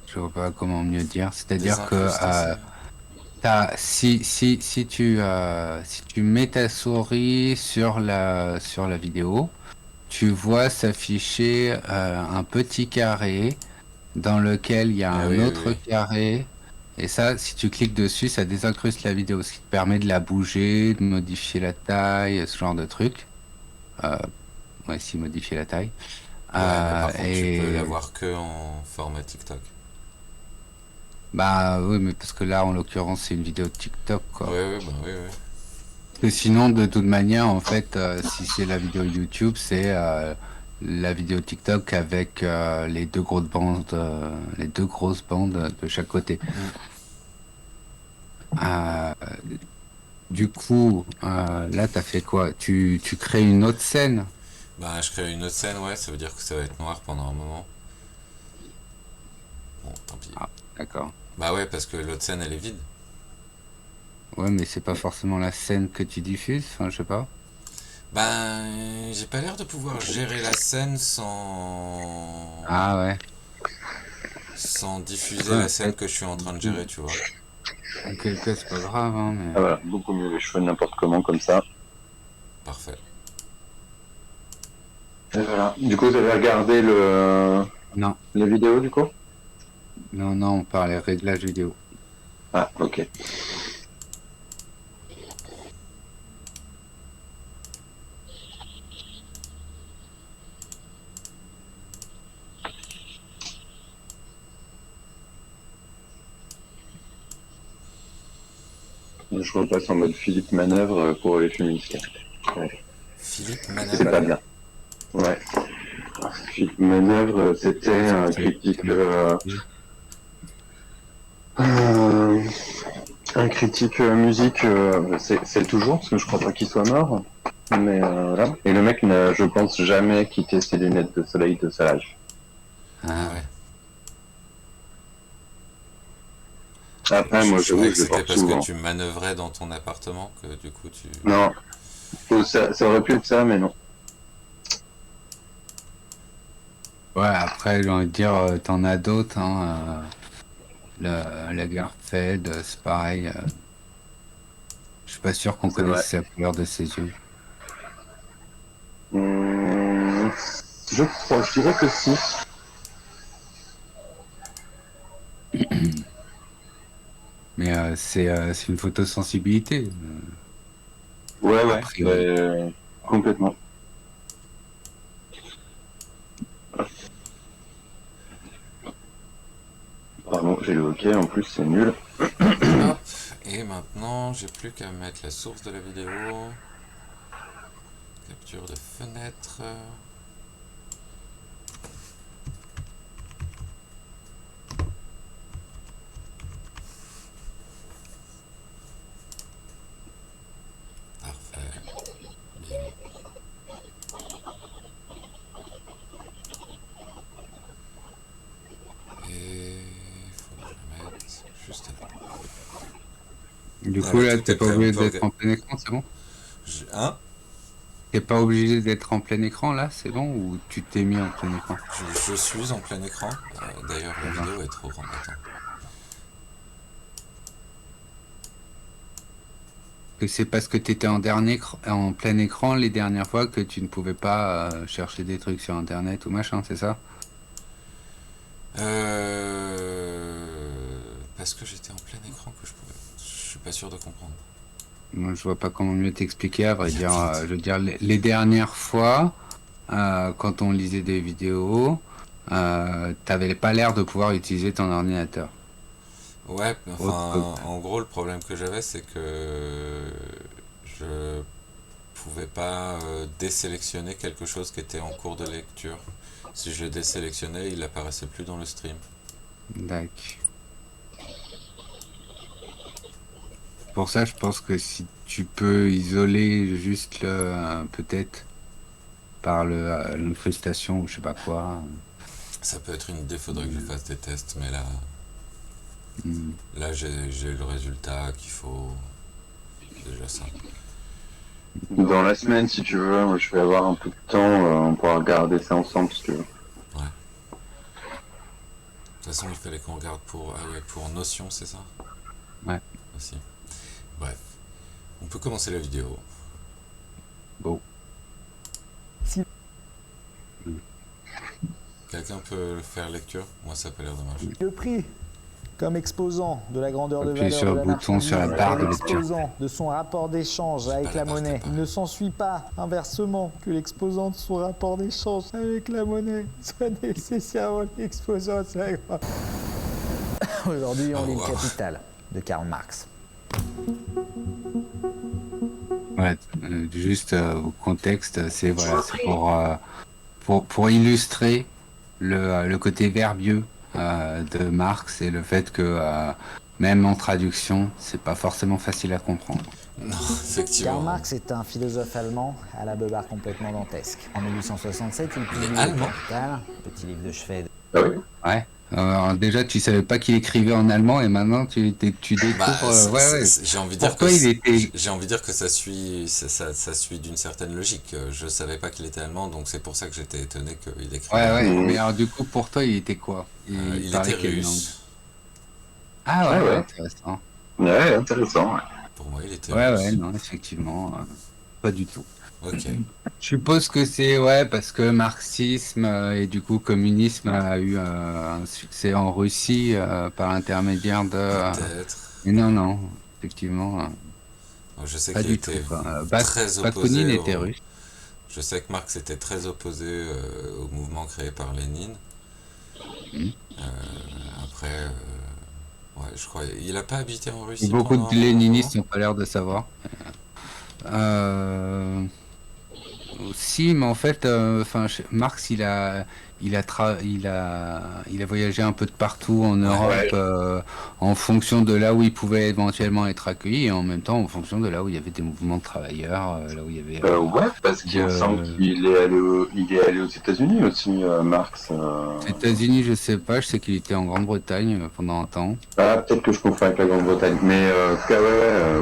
je vois pas comment mieux dire. C'est-à-dire que Désincrustée, c'est... si tu mets ta souris sur la vidéo, tu vois s'afficher un petit carré dans lequel il y a Ah un oui, oui, autre oui. carré. Et ça, si tu cliques dessus, ça désincruste la vidéo, ce qui te permet de la bouger, de modifier la taille, ce genre de truc. Euh, ouais, si modifier la taille. Ouais, mais par contre, tu peux Et l'avoir que en format TikTok. bah oui, mais parce que là, en l'occurrence, c'est une vidéo de TikTok, quoi. Ouais, ouais, bah oui, oui. Parce que sinon, de toute manière, en fait, si c'est la vidéo YouTube, c'est la vidéo TikTok avec les deux grosses bandes de chaque côté. Euh, du coup, là, t'as fait quoi? Tu crées une autre scène? Bah, je crée une autre scène, ouais, ça veut dire que ça va être noir pendant un moment. Bon, tant pis. Ah, d'accord. Bah ouais, parce que l'autre scène, elle est vide. Ouais, mais c'est pas forcément la scène que tu diffuses, enfin, je sais pas. Ben, j'ai pas l'air de pouvoir gérer la scène Ah ouais. sans diffuser Ouais, la scène que je suis en train de gérer, tu vois. Auquel cas, c'est pas grave, hein, mais... Ah voilà, beaucoup mieux les cheveux n'importe comment comme ça. Parfait. Et voilà. Du coup, vous avez regardé Non, les vidéos du coup? non, non, on parlait réglage vidéo. Ah, ok. Je repasse en mode Philippe Manœuvre pour les féministes. Ouais. Philippe C'est Manœuvre. pas bien. Ouais. Philippe Manœuvre, c'était un critique... un critique musique, c'est toujours, parce que je crois pas qu'il soit mort. Mais voilà. Et le mec n'a, je pense, jamais quitté ses lunettes de soleil de sa life. Ah ouais. Après, moi, Je j'avoue, croyais je que le c'était porte parce que souvent. tu manœuvrais dans ton appartement que du coup tu... Non, ça aurait pu être ça, mais non. Ouais, après, j'ai envie de dire, t'en as d'autres, hein. La Lagerfeld, c'est pareil. Je suis pas sûr qu'on C'est vrai. connaisse la couleur de ses yeux. Hum, je dirais que si. Mais c'est une photosensibilité, Ouais, a ouais, priori. complètement. Pardon, j'ai le hockey, en plus, c'est nul. Hop. Et maintenant, j'ai plus qu'à mettre la source de la vidéo. Capture de fenêtre. Parfait. Bim. Et il faut que je la mette juste là. Du coup, Voilà, là, tout t'es est pas prêt. On obligé peut d'être en plein écran, c'est bon? Hein? T'es pas obligé d'être en plein écran, là, c'est bon? Ou tu t'es mis en plein écran? Je suis en plein écran. D'ailleurs, la D'accord. vidéo est trop grande. Attends. Que c'est parce que t'étais en plein écran les dernières fois que tu ne pouvais pas chercher des trucs sur Internet ou machin, c'est ça? Parce que j'étais en plein écran que je pouvais. Je suis pas sûr de comprendre. Moi, je vois pas comment mieux t'expliquer, à vrai Il y a dire. plein de... Je veux dire, les dernières fois, quand on lisait des vidéos, t'avais pas l'air de pouvoir utiliser ton ordinateur. Ouais, Autre- enfin, en gros, le problème que j'avais, c'est que je pouvais pas désélectionner quelque chose qui était en cours de lecture. Si je désélectionnais, il apparaissait plus dans le stream. D'accord. Pour ça, je pense que si tu peux isoler juste peut-être par l'incrustation ou je sais pas quoi. Ça peut être une idée, faudrait que je fasse des tests, mais Hmm. là j'ai le résultat qu'il faut. C'est déjà ça. Dans la semaine, si tu veux, moi, je vais avoir un peu de temps, on pourra regarder ça ensemble, si tu veux. Ouais. De toute façon, il fallait qu'on regarde pour, ah ouais, pour Notion, c'est ça? Ouais. Aussi. Bref. On peut commencer la vidéo. Bon. Quelqu'un peut faire lecture? Moi, ça a pas l'air de marcher. Le prix comme exposant de la grandeur de Appuie valeur sur de le la bouton sur la marchandise, barre de comme lecture. exposant de son rapport d'échange C'est avec pas la la barre qui monnaie. apparaît. Il ne s'ensuit pas, inversement, que l'exposant de son rapport d'échange avec la monnaie soit nécessairement l'exposant de sa grandeur. Aujourd'hui, on Oh, lit wow. le Capital de Karl Marx. Ouais, juste au contexte, c'est voilà, c'est pour illustrer le côté verbieux de Marx et le fait que même en traduction, c'est pas forcément facile à comprendre. Non, Karl effectivement. Marx est un philosophe allemand à la beubare complètement dantesque. En 1867, il publie Le allemand Capital, petit livre de chevet. Ah oui? Ouais, Déjà, tu savais pas qu'il écrivait en allemand et maintenant tu découvres. Bah, Ouais. j'ai envie de dire Pour toi, il était. j'ai envie de dire que ça suit d'une certaine logique. Je savais pas qu'il était allemand, donc c'est pour ça que j'étais étonné qu'il écrivait en Ouais. allemand. Mais alors, du coup, pour toi, il était quoi? Il Il était parlait quelle langue? russe. Ah Ah ouais, ouais. intéressant. Ouais, intéressant. Ouais. Pour moi, il était Ouais, russe. non, effectivement, pas du tout. Ok. Je suppose que c'est parce que marxisme et du coup communisme a eu un succès en Russie par l'intermédiaire de. Peut-être. Mais non, effectivement, Je sais pas qu'il du tout. était très Bakounine opposé était au. russe. Je sais que Marx était très opposé au mouvement créé par Lénine. Mhm. Après, ouais, je crois. Il a pas habité en Et Russie beaucoup pendant de un moment? léninistes n'ont pas l'air de savoir. Euh, Si, mais en fait, Marx, il a voyagé un peu de partout en Ouais. Europe, Ouais. en fonction de là où il pouvait éventuellement être accueilli, et en même temps en fonction de là où il y avait des mouvements de travailleurs, là où il y avait Ouais, parce qu'il me semble de... il est allé aux États-Unis aussi, Marx. aux États-Unis, je sais pas, je sais qu'il était en Grande-Bretagne pendant un temps. Ah, peut-être que je confonds avec la Grande-Bretagne, mais en tout cas,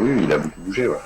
oui, il a beaucoup bougé, ouais.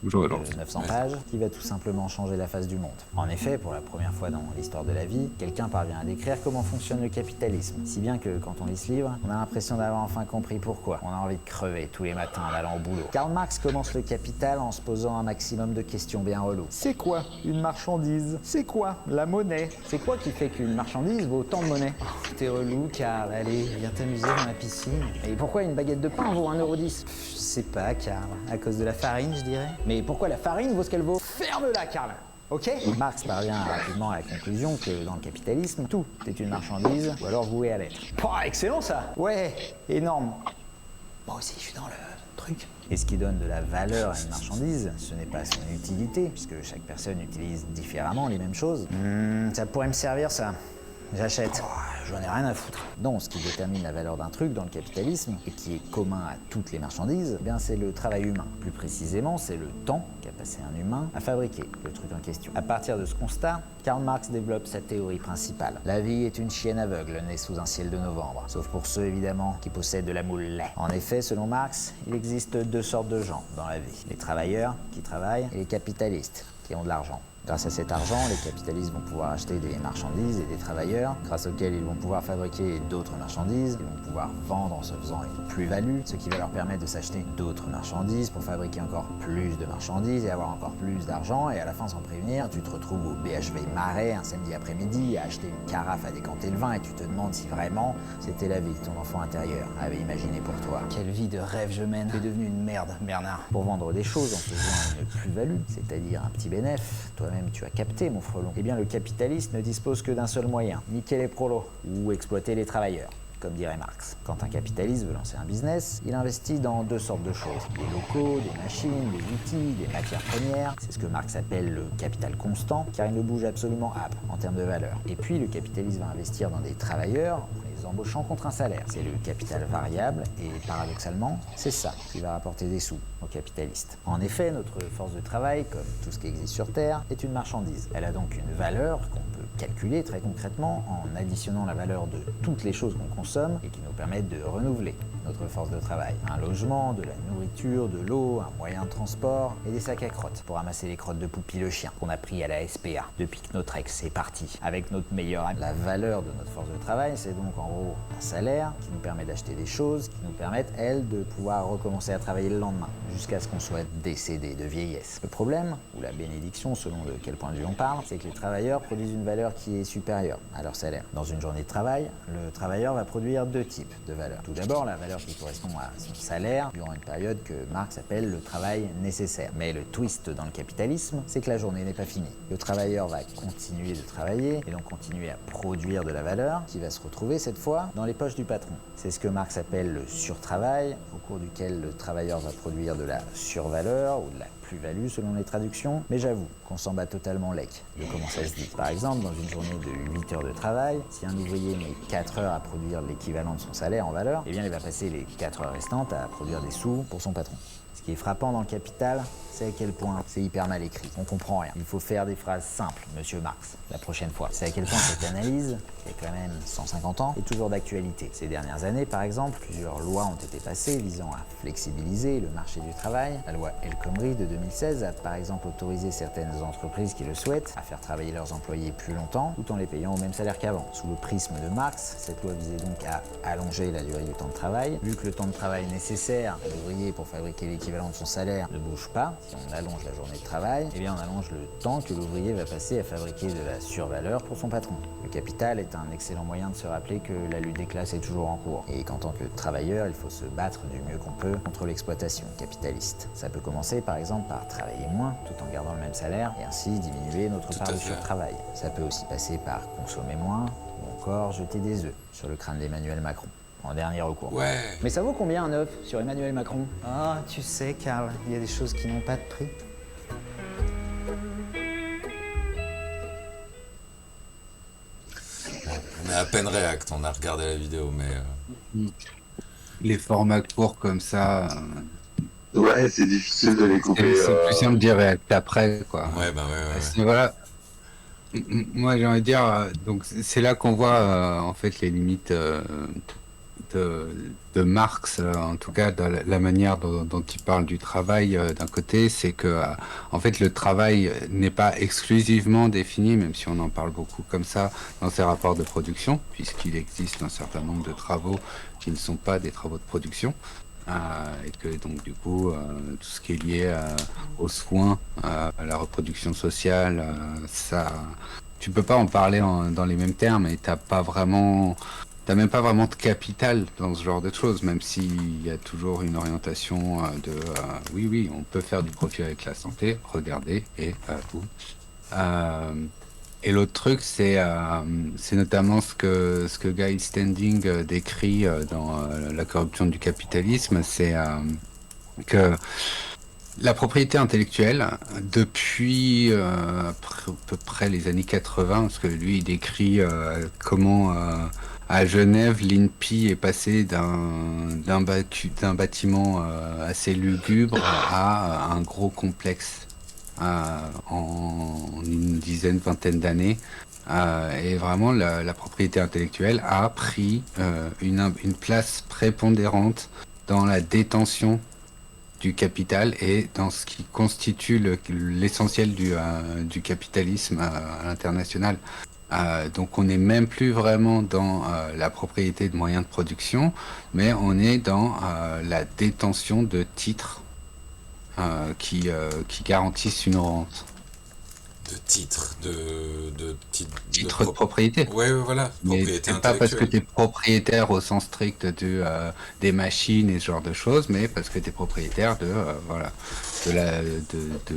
900 pages, qui va tout simplement changer la face du monde. En effet, pour la première fois dans l'histoire de la vie, quelqu'un parvient à décrire comment fonctionne le capitalisme. Si bien que quand on lit ce livre, on a l'impression d'avoir enfin compris pourquoi. On a envie de crever tous les matins en allant au boulot. Karl Marx commence le Capital en se posant un maximum de questions bien reloues. C'est quoi une marchandise? C'est quoi la monnaie? C'est quoi qui fait qu'une marchandise vaut autant de monnaie? T'es relou, Karl, allez, viens t'amuser dans la piscine. Et pourquoi une baguette de pain vaut 1,10 €? Je sais pas, Karl, à cause de la farine, je dirais. Mais pourquoi la farine vaut ce qu'elle vaut? Ferme-la, Karl. Ok? Marx parvient rapidement à la conclusion que dans le capitalisme, tout est une marchandise ou alors voué à l'être. Excellent ça! Ouais, énorme. Moi aussi, je suis dans le truc. Et ce qui donne de la valeur à une marchandise, ce n'est pas son utilité, puisque chaque personne utilise différemment les mêmes choses. Ça pourrait me servir, ça. J'achète. J'en ai rien à foutre. Non, ce qui détermine la valeur d'un truc dans le capitalisme, et qui est commun à toutes les marchandises, eh bien c'est le travail humain. Plus précisément, c'est le temps qu'a passé un humain à fabriquer le truc en question. À partir de ce constat, Karl Marx développe sa théorie principale. La vie est une chienne aveugle née sous un ciel de novembre. Sauf pour ceux, évidemment, qui possèdent de la moule lait. En effet, selon Marx, il existe deux sortes de gens dans la vie. Les travailleurs, qui travaillent, et les capitalistes, qui ont de l'argent. Grâce à cet argent, les capitalistes vont pouvoir acheter des marchandises et des travailleurs, grâce auxquels ils vont pouvoir fabriquer d'autres marchandises, ils vont pouvoir vendre en se faisant une plus-value, ce qui va leur permettre de s'acheter d'autres marchandises pour fabriquer encore plus de marchandises et avoir encore plus d'argent, et à la fin, sans prévenir, tu te retrouves au BHV Marais un samedi après-midi à acheter une carafe à décanter le vin et tu te demandes si vraiment c'était la vie que ton enfant intérieur avait imaginé pour toi. Quelle vie de rêve je mène, tu es devenu une merde, Bernard. Pour vendre des choses en faisant une plus-value, c'est-à-dire un petit bénéfice, toi-même tu as capté mon frelon. Eh bien le capitaliste ne dispose que d'un seul moyen, niquer les prolos ou exploiter les travailleurs, comme dirait Marx. Quand un capitaliste veut lancer un business, il investit dans deux sortes de choses. Des locaux, des machines, des outils, des matières premières. C'est ce que Marx appelle le capital constant, car il ne bouge absolument pas en termes de valeur. Et puis le capitaliste va investir dans des travailleurs, en les embauchant contre un salaire. C'est le capital variable, et paradoxalement, c'est ça qui va rapporter des sous aux capitalistes. En effet, notre force de travail, comme tout ce qui existe sur Terre, est une marchandise. Elle a donc une valeur qu'on peut calculer très concrètement en additionnant la valeur de toutes les choses qu'on consomme et qui nous permettent de renouveler notre force de travail. Un logement, de la nourriture, de l'eau, un moyen de transport et des sacs à crottes pour ramasser les crottes de Poupie le chien qu'on a pris à la SPA depuis que notre ex est parti avec notre meilleur ami. La valeur de notre force de travail, c'est donc en gros un salaire qui nous permet d'acheter des choses qui nous permettent, elles, de pouvoir recommencer à travailler le lendemain jusqu'à ce qu'on soit décédé de vieillesse. Le problème, ou la bénédiction selon de quel point de vue on parle, c'est que les travailleurs produisent une valeur qui est supérieure à leur salaire. Dans une journée de travail, le travailleur va produire deux types de valeurs. Tout d'abord, la valeur qui correspond à son salaire durant une période que Marx appelle le travail nécessaire. Mais le twist dans le capitalisme, c'est que la journée n'est pas finie. Le travailleur va continuer de travailler et donc continuer à produire de la valeur qui va se retrouver cette fois dans les poches du patron. C'est ce que Marx appelle le surtravail, au cours duquel le travailleur va produire de la survaleur ou de la plus-value selon les traductions, mais j'avoue qu'on s'en bat totalement lec de comment ça se dit. Par exemple, dans une journée de 8 heures de travail, si un ouvrier met 4 heures à produire l'équivalent de son salaire en valeur, eh bien il va passer les 4 heures restantes à produire des sous pour son patron. Ce qui est frappant dans le Capital, c'est à quel point c'est hyper mal écrit. On comprend rien. Il faut faire des phrases simples, monsieur Marx, la prochaine fois. C'est à quel point cette analyse, qui a quand même 150 ans, est toujours d'actualité. Ces dernières années, par exemple, plusieurs lois ont été passées visant à flexibiliser le marché du travail. La loi El Khomri de 2016 a par exemple autorisé certaines entreprises qui le souhaitent à faire travailler leurs employés plus longtemps, tout en les payant au même salaire qu'avant. Sous le prisme de Marx, cette loi visait donc à allonger la durée du temps de travail. Vu que le temps de travail nécessaire à l'ouvrier pour fabriquer l'équivalent de son salaire ne bouge pas, si on allonge la journée de travail, eh bien on allonge le temps que l'ouvrier va passer à fabriquer de la survaleur pour son patron. Le Capital est un excellent moyen de se rappeler que la lutte des classes est toujours en cours et qu'en tant que travailleur, il faut se battre du mieux qu'on peut contre l'exploitation capitaliste. Ça peut commencer par exemple par travailler moins tout en gardant le même salaire et ainsi diminuer notre part de surtravail. Ça peut aussi passer par consommer moins ou encore jeter des œufs sur le crâne d'Emmanuel Macron. En dernier recours. Ouais. Mais ça vaut combien un œuf sur Emmanuel Macron? Ah, tu sais, Karl, il y a des choses qui n'ont pas de prix. On est à peine réact, on a regardé la vidéo, mais... Les formats courts comme ça... Ouais, c'est difficile de les couper. C'est plus simple de dire réact après, quoi. Ouais, bah ouais. Voilà. Moi, j'ai envie de dire, donc c'est là qu'on voit en fait les limites de Marx, en tout cas dans la manière dont il parle du travail d'un côté, c'est que en fait le travail n'est pas exclusivement défini, même si on en parle beaucoup comme ça dans ses rapports de production, puisqu'il existe un certain nombre de travaux qui ne sont pas des travaux de production. Et que donc du coup tout ce qui est lié aux soins, à la reproduction sociale, ça tu peux pas en parler dans les mêmes termes et t'as même pas vraiment de capital dans ce genre de choses, même s'il y a toujours une orientation de oui on peut faire du profit avec la santé, regardez et vous. Et l'autre truc, c'est notamment ce que Guy Standing décrit dans La corruption du capitalisme, c'est que la propriété intellectuelle, depuis à peu près les années 80, parce que lui il décrit comment à Genève l'INPI est passé d'un bâtiment assez lugubre à un gros complexe. En une dizaine, vingtaine d'années. Et vraiment, la propriété intellectuelle a pris une place prépondérante dans la détention du capital et dans ce qui constitue l'essentiel du capitalisme à l'international. Donc on n'est même plus vraiment dans la propriété de moyens de production, mais on est dans la détention de titres qui garantissent une rente. De titres, titres de propriété. Ouais, voilà. Propriété intellectuelle. Pas parce que tu es propriétaire au sens strict des machines et ce genre de choses, mais parce que tu es propriétaire de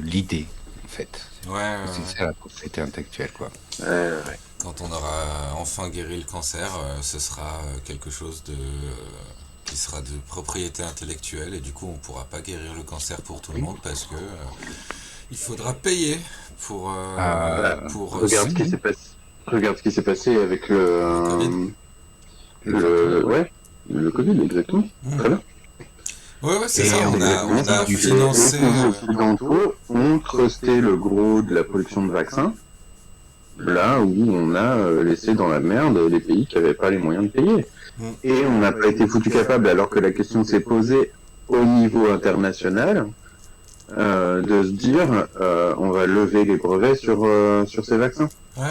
l'idée, en fait. Ouais. C'est ça la propriété intellectuelle, quoi. Quand on aura enfin guéri le cancer, ce sera quelque chose qui sera de propriété intellectuelle et du coup on pourra pas guérir le cancer pour tout le monde parce que il faudra payer pour regarde ce qui s'est passé avec le Covid, exactement. Très bien. Ouais, c'est ça, on a financé... Les occidentaux ont trusté le gros de la production de vaccins, là où on a laissé dans la merde les pays qui n'avaient pas les moyens de payer. Et on n'a pas été foutu capable, alors que la question s'est posée au niveau international, de se dire on va lever les brevets sur ces vaccins. Ouais.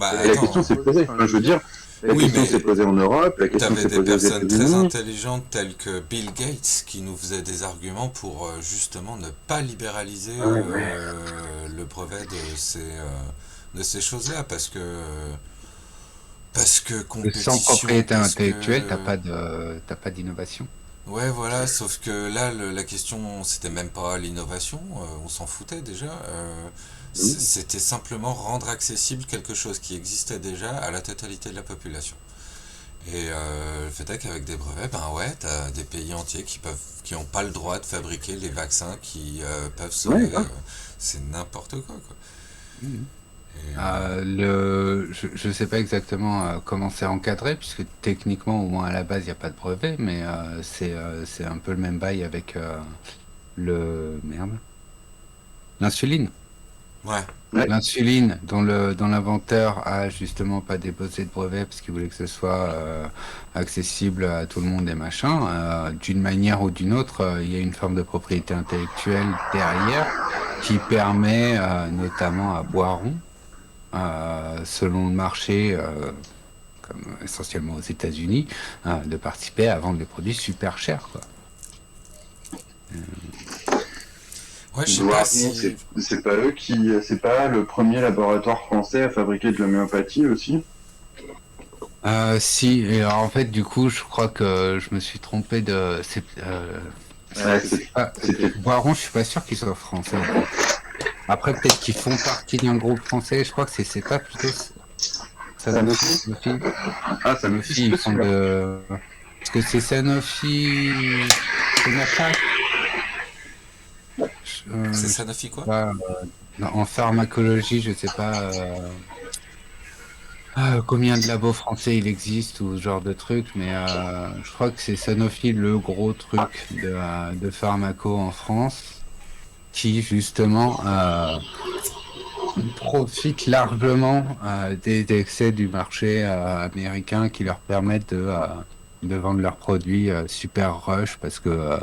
La question s'est posée. Enfin, je veux dire, la question s'est posée en Europe, la question s'est posée aux États-Unis. T'avais des personnes très intelligentes telles que Bill Gates qui nous faisaient des arguments pour justement ne pas libéraliser le brevet de ces choses-là parce que compétition... Sans propriété intellectuelle, t'as pas d'innovation. Ouais, voilà, sauf que là, la question, c'était même pas l'innovation, on s'en foutait déjà. C'était simplement rendre accessible quelque chose qui existait déjà à la totalité de la population. Et le fait est qu'avec des brevets, ben ouais, t'as des pays entiers qui ont pas le droit de fabriquer les vaccins qui peuvent sauver. C'est n'importe quoi. Mhm. Et, je sais pas exactement comment c'est encadré, puisque techniquement, au moins à la base, il n'y a pas de brevet, mais c'est un peu le même bail avec l'insuline. ouais. L'insuline, dont l'inventeur a justement pas déposé de brevet parce qu'il voulait que ce soit accessible à tout le monde et machin. D'une manière ou d'une autre, il y a une forme de propriété intellectuelle derrière qui permet notamment à Boiron, selon le marché, comme essentiellement aux États-Unis, de participer à vendre des produits super chers, quoi. Ouais, je sais pas si... c'est pas eux c'est pas le premier laboratoire français à fabriquer de l'homéopathie aussi? Si, et alors, en fait, du coup, je crois que je me suis trompé de. Boiron, je suis pas sûr qu'ils soient français. En fait. Après, peut-être qu'ils font partie d'un groupe français. Je crois que c'est pas plutôt Sanofi. Ah, Sanofi, ils font de. Parce que c'est Sanofi. C'est Sanofi quoi? En pharmacologie, je sais pas combien de labos français il existe ou ce genre de truc, mais je crois que c'est Sanofi le gros truc de pharmaco en France qui justement profite largement des excès du marché américain qui leur permettent de vendre leurs produits super rush parce que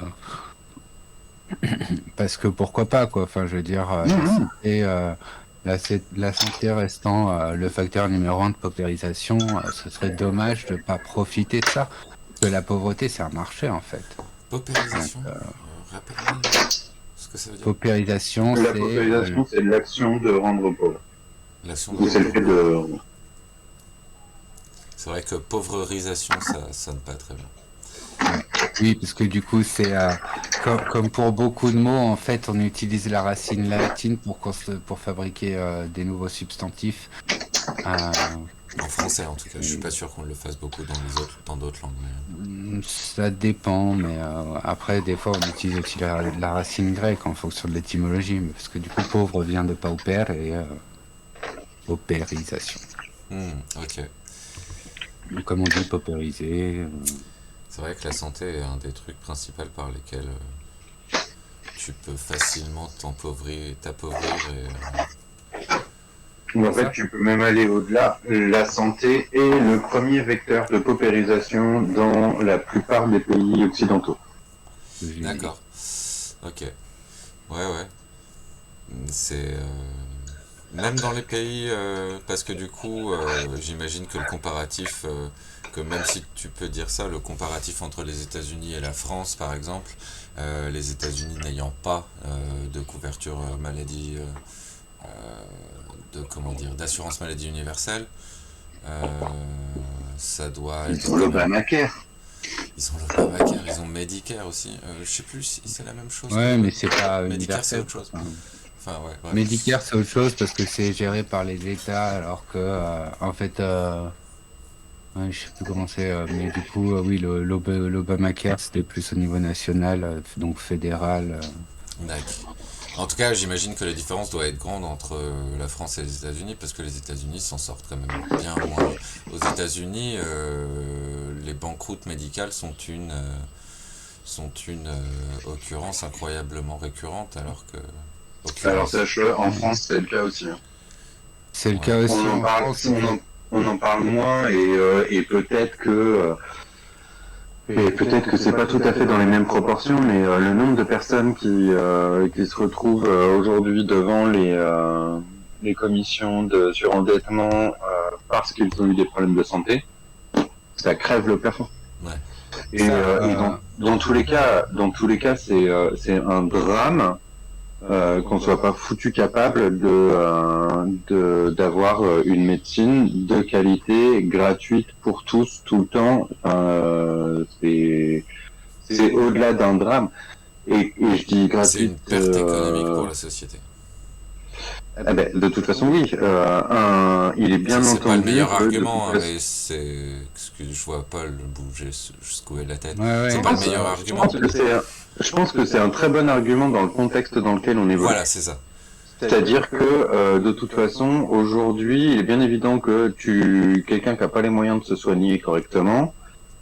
pourquoi pas quoi. Enfin, je veux dire, la santé restant le facteur numéro 1 de paupérisation, ce serait dommage de pas profiter de ça. Parce que la pauvreté, c'est un marché en fait. Paupérisation. Rappelle-moi ce que ça veut dire. Paupérisation, La paupérisation, c'est l'action de rendre pauvre. L'action de rendre pauvre. C'est vrai que pauvrerisation, ça sonne pas très bien. Oui, parce que du coup, c'est comme pour beaucoup de mots, en fait, on utilise la racine latine pour fabriquer des nouveaux substantifs. En français, en tout cas. Je suis pas sûr qu'on le fasse beaucoup dans d'autres langues. Ça dépend, mais après, des fois, on utilise aussi la racine grecque en fonction de l'étymologie, parce que du coup, pauvre vient de pauper et paupérisation. Ok. Comme on dit, paupériser. C'est vrai que la santé est un des trucs principaux par lesquels tu peux facilement t'appauvrir En fait, tu peux même aller au-delà. La santé est le premier vecteur de paupérisation dans la plupart des pays occidentaux. D'accord. Ok. Ouais. C'est... Même dans les pays... parce que du coup, j'imagine que le comparatif... que même si tu peux dire ça, le comparatif entre les États-Unis et la France, par exemple, les États-Unis n'ayant pas de couverture maladie... d'assurance maladie universelle, ça doit être... Ils ont l'Obamacare. Ils ont l'Obamacare, ils ont Medicare aussi. Je sais plus si c'est la même chose. Ouais, mais c'est pas Medicare, c'est universel. autre chose. Enfin, ouais, bref. Medicare, c'est autre chose parce que c'est géré par les États, alors que, en fait, je sais plus comment c'est, mais du coup, oui, l'Obamacare, c'était plus au niveau national, donc fédéral. D'accord. En tout cas, j'imagine que la différence doit être grande entre la France et les États-Unis, parce que les États-Unis s'en sortent quand même bien moins. Aux États-Unis, les banqueroutes médicales sont une occurrence incroyablement récurrente, alors que... Alors sache, en France, c'est le cas aussi. C'est le cas aussi en France. On en parle moins et peut-être que... peut-être que c'est pas tout à fait dans les mêmes proportions, mais le nombre de personnes qui se retrouvent aujourd'hui devant les commissions de surendettement parce qu'ils ont eu des problèmes de santé, ça crève le plafond. Ouais. Et dans tous les cas, c'est un drame qu'on soit pas foutu capable d'avoir une médecine de qualité gratuite pour tous tout le temps. C'est au-delà d'un drame et je dis gratuite. C'est une perte économique pour la société. Eh ben, de toute façon, oui. Il est bien c'est entendu. C'est pas le meilleur argument, mais c'est. Excuse, je vois Paul bouger, secouer la tête. Ouais. C'est pas le meilleur argument. Je pense que c'est un très bon argument dans le contexte dans lequel on évolue. Voilà, c'est ça. C'est-à-dire que, de toute façon, aujourd'hui, il est bien évident que quelqu'un qui n'a pas les moyens de se soigner correctement,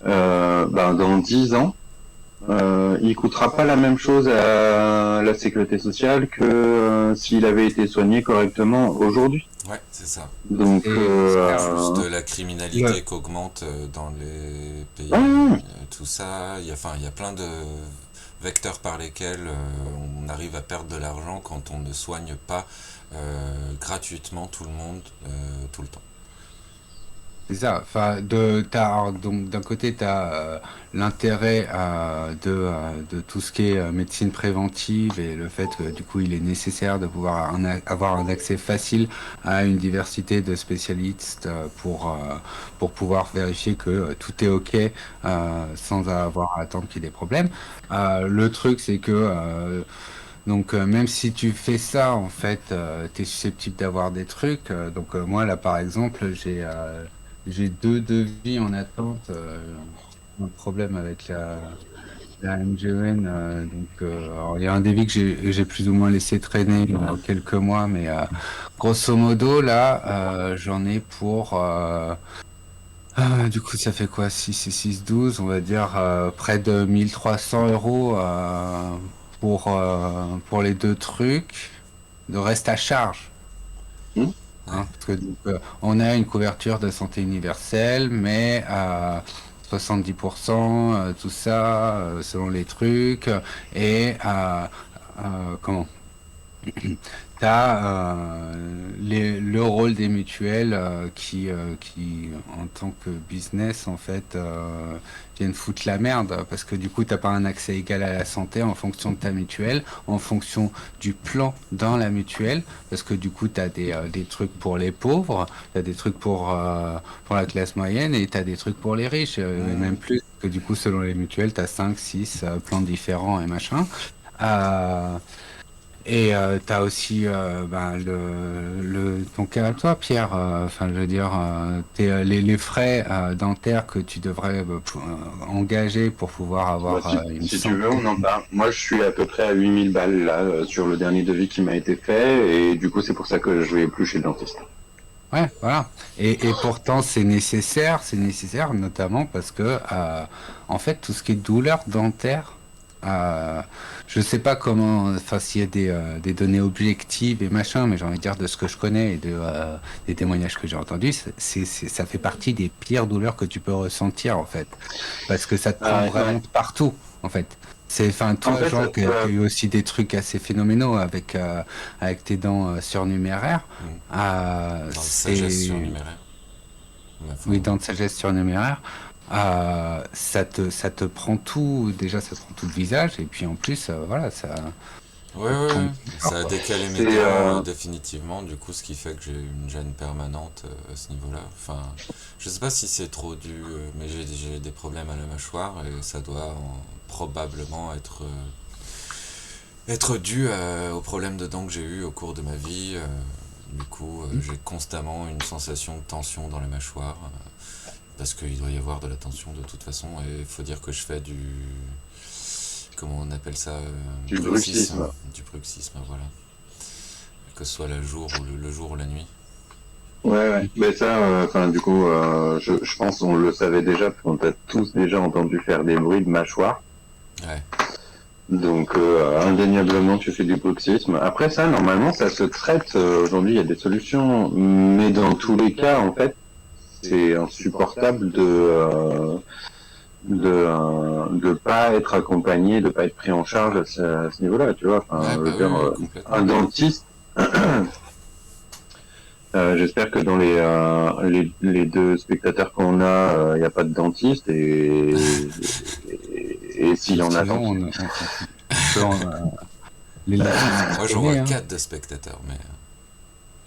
dans 10 ans, il coûtera pas la même chose à la sécurité sociale que s'il avait été soigné correctement aujourd'hui. Ouais, c'est ça. Donc, juste la criminalité qu'augmente dans les pays, tout ça. Il y a plein de vecteurs par lesquels on arrive à perdre de l'argent quand on ne soigne pas gratuitement tout le monde tout le temps. C'est ça. Enfin, donc d'un côté, tu as l'intérêt de tout ce qui est médecine préventive et le fait que du coup, il est nécessaire de pouvoir avoir un accès facile à une diversité de spécialistes pour pouvoir vérifier que tout est OK sans avoir à attendre qu'il y ait des problèmes. Le truc, c'est que donc même si tu fais ça, en fait, tu es susceptible d'avoir des trucs. Donc moi, là, par exemple, j'ai 2 devis en attente. Un problème avec la MGN. Alors, il y a un devis que j'ai plus ou moins laissé traîner quelques mois, mais grosso modo, là, j'en ai pour... du coup, ça fait quoi? 6 et 6, 12, on va dire près de 1 300 € pour les 2 trucs de reste à charge. Parce que on a une couverture de santé universelle, mais 70%, tout ça, selon les trucs, et comment t'as le rôle des mutuelles qui, en tant que business, en fait, viennent foutre la merde, parce que du coup, t'as pas un accès égal à la santé en fonction de ta mutuelle, en fonction du plan dans la mutuelle, parce que du coup, t'as des trucs pour les pauvres, t'as des trucs pour la classe moyenne, et t'as des trucs pour les riches, et même plus, que du coup, selon les mutuelles, t'as 5, 6 plans différents et machin. Et t'as aussi ton cas à toi, Pierre. Enfin, je veux dire, les frais dentaires que tu devrais engager pour pouvoir avoir une si santé. tu veux, on en parle. Moi, je suis à peu près à 8000 balles là sur le dernier devis qui m'a été fait, et du coup, c'est pour ça que je vais plus chez le dentiste. Ouais, voilà. Et pourtant, c'est nécessaire, notamment parce que, en fait, tout ce qui est douleur dentaire, je sais pas comment, enfin, s'il y a des données objectives et machin, mais j'ai envie de dire de ce que je connais et des témoignages que j'ai entendus, ça fait partie des pires douleurs que tu peux ressentir, en fait. Parce que ça te prend vraiment partout, en fait. Enfin, toi, Jean, qui a eu aussi des trucs assez phénoménaux avec tes dents surnuméraires. Dans de sagesse surnuméraire. Oui, dents de sagesse surnuméraire. Ça te prend tout, déjà ça te prend tout le visage, et puis en plus, voilà, ça... Ouais, ça a décalé mes dents définitivement, du coup, ce qui fait que j'ai une gêne permanente à ce niveau-là. Enfin, je sais pas si c'est trop dû, mais j'ai des problèmes à la mâchoire, et ça doit probablement être dû aux problèmes de dents que j'ai eu au cours de ma vie. Du coup, j'ai constamment une sensation de tension dans la mâchoire. Parce qu'il doit y avoir de la tension de toute façon, et il faut dire que je fais comment on appelle ça, du bruxisme. Du bruxisme, voilà. Que ce soit le jour ou la nuit. Ouais. Mais ça, du coup, je pense qu'on le savait déjà, parce qu'on t'a tous déjà entendu faire des bruits de mâchoire. Ouais. Donc, indéniablement, tu fais du bruxisme. Après ça, normalement, ça se traite. Aujourd'hui, il y a des solutions, mais dans tous les cas, en fait, c'est insupportable de pas être accompagné, de pas être pris en charge à ce niveau-là, tu vois. Enfin, un dentiste. J'espère que dans les 2 spectateurs qu'on a, il n'y a pas de dentiste, et s'il y en a, tant pis. Moi, j'en vois 4 de spectateurs, mais...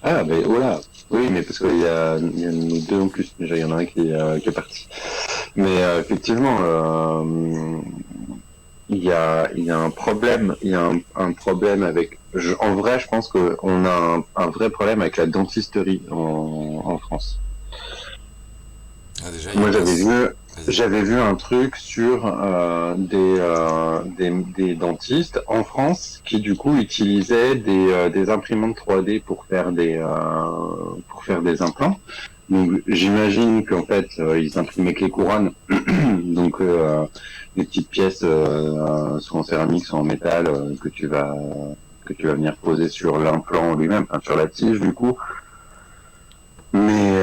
Ah, mais voilà. Oui, mais parce qu'il y a nous 2 en plus. Déjà, il y en a un qui est parti. Mais effectivement, il y a un problème, un problème avec. En vrai, je pense qu'on a un vrai problème avec la dentisterie en France. Ah, déjà, Moi, j'avais vu un truc sur des dentistes en France qui du coup utilisaient des imprimantes 3D pour faire des implants. Donc j'imagine qu'en fait ils imprimaient que les couronnes, donc les petites pièces soit en céramique, soit en métal que tu vas venir poser sur l'implant lui-même, enfin, sur la tige du coup. Mais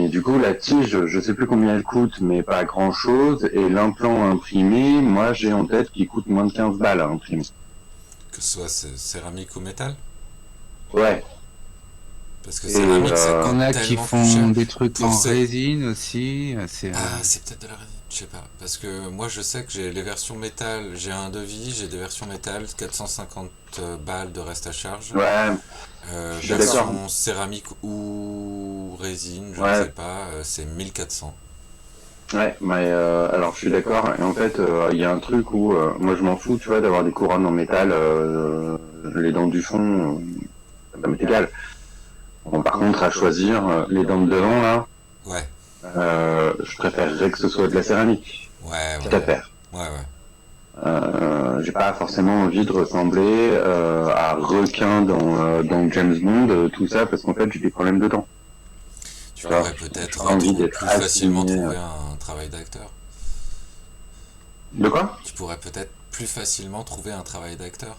du coup, la tige, je sais plus combien elle coûte, mais pas grand chose. Et l'implant imprimé, moi, j'ai en tête qu'il coûte moins de 15 balles à imprimer. Que ce soit céramique ou métal? Ouais. Parce que céramique, ça coûte on a tellement qui plus font cher. des trucs en résine aussi. Ah, c'est peut-être de la résine, je sais pas. Parce que moi, je sais que j'ai les versions métal, j'ai un devis, j'ai des versions métal, 450 balles de reste à charge. Ouais. Je suis d'accord. Version céramique ou résine, je ne sais pas, c'est 1400. Ouais, mais alors je suis d'accord. Et en fait, il y a un truc où moi je m'en fous, tu vois, d'avoir des couronnes en métal, les dents du fond, ça m'est égal. Bon, par contre, à choisir les dents de devant là, Ouais. je préférerais que ce soit de la céramique. Ouais, Je préfère. Ouais. J'ai pas forcément envie de ressembler à requin dans James Bond, tout ça, parce qu'en fait j'ai des problèmes de dents. Tu pourrais peut-être plus facilement trouver un travail d'acteur. De quoi? Tu pourrais peut-être plus facilement trouver un travail d'acteur.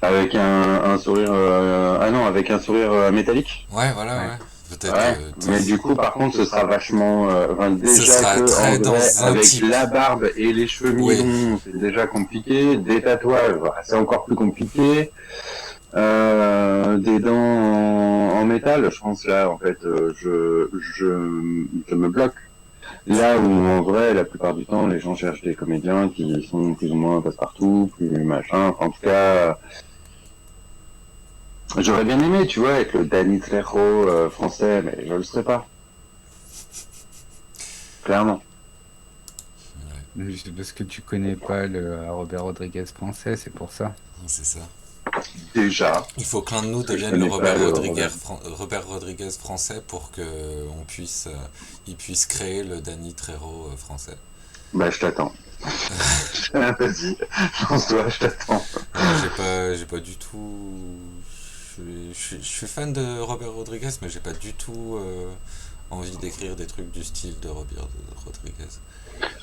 Avec un sourire... Ah non, avec un sourire métallique? Ouais, voilà, ouais. Peut-être. Ouais, mais du coup, par contre, ce sera vachement... déjà ce sera que, très en dans vrai, un avec type. la barbe et les cheveux mi-longs, c'est déjà compliqué. Des tatouages, c'est encore plus compliqué. Des dents en métal, je pense là, en fait, je me bloque. Là où, en vrai, la plupart du temps, les gens cherchent des comédiens qui sont plus ou moins passe-partout, plus machin. En tout cas, j'aurais bien aimé, tu vois, être le Danny Trejo français, mais je le serais pas. Clairement. C'est parce que tu connais pas le Robert Rodriguez français, c'est pour ça. C'est ça. Déjà. Il faut que l'un de nous devienne le Robert Rodriguez français pour que il puisse créer le Danny Trejo français. Bah, je t'attends. Vas-y, lance-toi, je t'attends. J'ai pas du tout. Je suis fan de Robert Rodriguez, mais j'ai pas du tout envie d'écrire des trucs du style de Robert Rodriguez.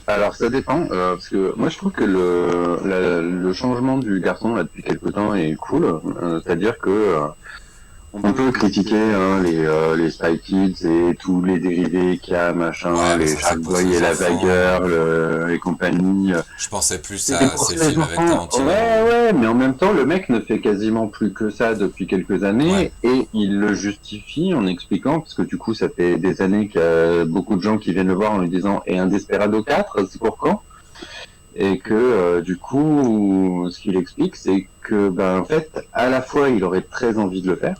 Alors ça dépend, parce que moi je trouve que le changement du garçon là depuis quelque temps est cool, c'est-à-dire que on peut critiquer les Spy Kids et tous les dérivés qu'il y a, machin, les Shark Boy et la Bagger et compagnie. Je pensais plus à ces films avec Tarantino. Ouais, mais en même temps, le mec ne fait quasiment plus que ça depuis quelques années et il le justifie en expliquant, parce que du coup, ça fait des années qu'il y a beaucoup de gens qui viennent le voir en lui disant « Et un Desperado 4, c'est pour quand ?» Et que du coup, ce qu'il explique, c'est que, en fait, à la fois, il aurait très envie de le faire,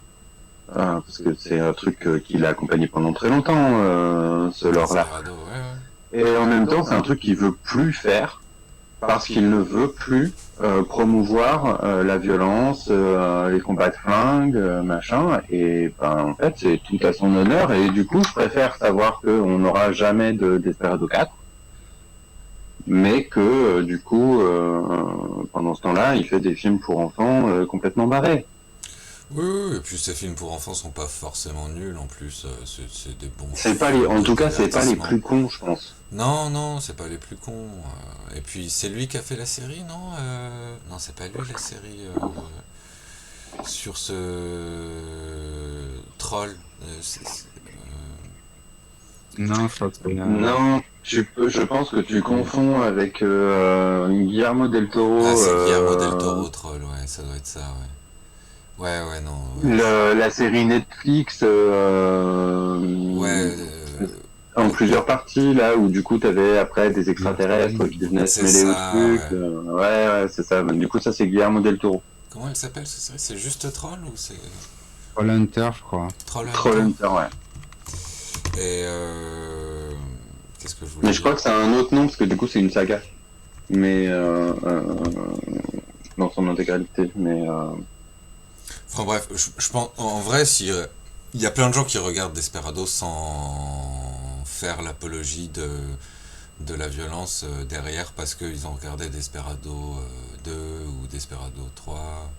parce que c'est un truc qu'il a accompagné pendant très longtemps, ce lore-là. Et en même temps, c'est un truc qu'il veut plus faire parce qu'il ne veut plus promouvoir la violence, les combats de flingue, machin. Et en fait, c'est tout à son honneur. Et du coup, je préfère savoir qu'on n'aura jamais de Desperado 4, mais que du coup, pendant ce temps-là, il fait des films pour enfants complètement barrés. Oui, et puis ces films pour enfants sont pas forcément nuls en plus, c'est des bons films. En tout cas, c'est pas les plus cons, je pense. Non, c'est pas les plus cons. Et puis c'est lui qui a fait la série, non Non, c'est pas lui la série sur ce troll. Non, je pense que non. Je pense que tu confonds avec Guillermo del Toro. Ah, c'est Guillermo del Toro troll, ouais, ça doit être ça, ouais. Ouais, non. La série Netflix. En plusieurs parties, là, où du coup t'avais après des extraterrestres qui venaient se mêler au truc. Ouais, c'est ça. Du coup, ça, c'est Guillermo del Toro. Comment elle s'appelle cette série? C'est juste Troll ou c'est. Trollhunter, je crois. Trollhunter, ouais. Et. Qu'est-ce que je voulais Mais je crois que c'est un autre nom, parce que du coup, c'est une saga. mais dans son intégralité. Mais enfin bref, je pense en vrai, si il y a plein de gens qui regardent Desperado sans faire l'apologie de la violence derrière parce qu'ils ont regardé Desperado 2 ou Desperado 3.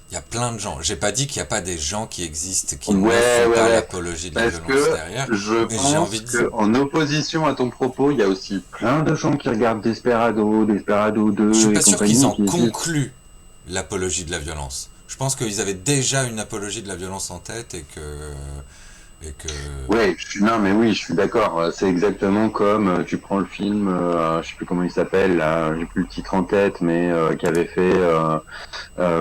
Il y a plein de gens. J'ai pas dit qu'il n'y a pas des gens qui existent qui ne font pas l'apologie de la violence derrière. Je pense qu'en opposition à ton propos, il y a aussi plein de gens qui regardent Desperado 2. Je suis pas sûr qu'ils en concluent l'apologie de la violence. Je pense qu'ils avaient déjà une apologie de la violence en tête et que... Ouais, je suis d'accord. C'est exactement comme tu prends le film, je sais plus comment il s'appelle, là, j'ai plus le titre en tête, mais qui avait fait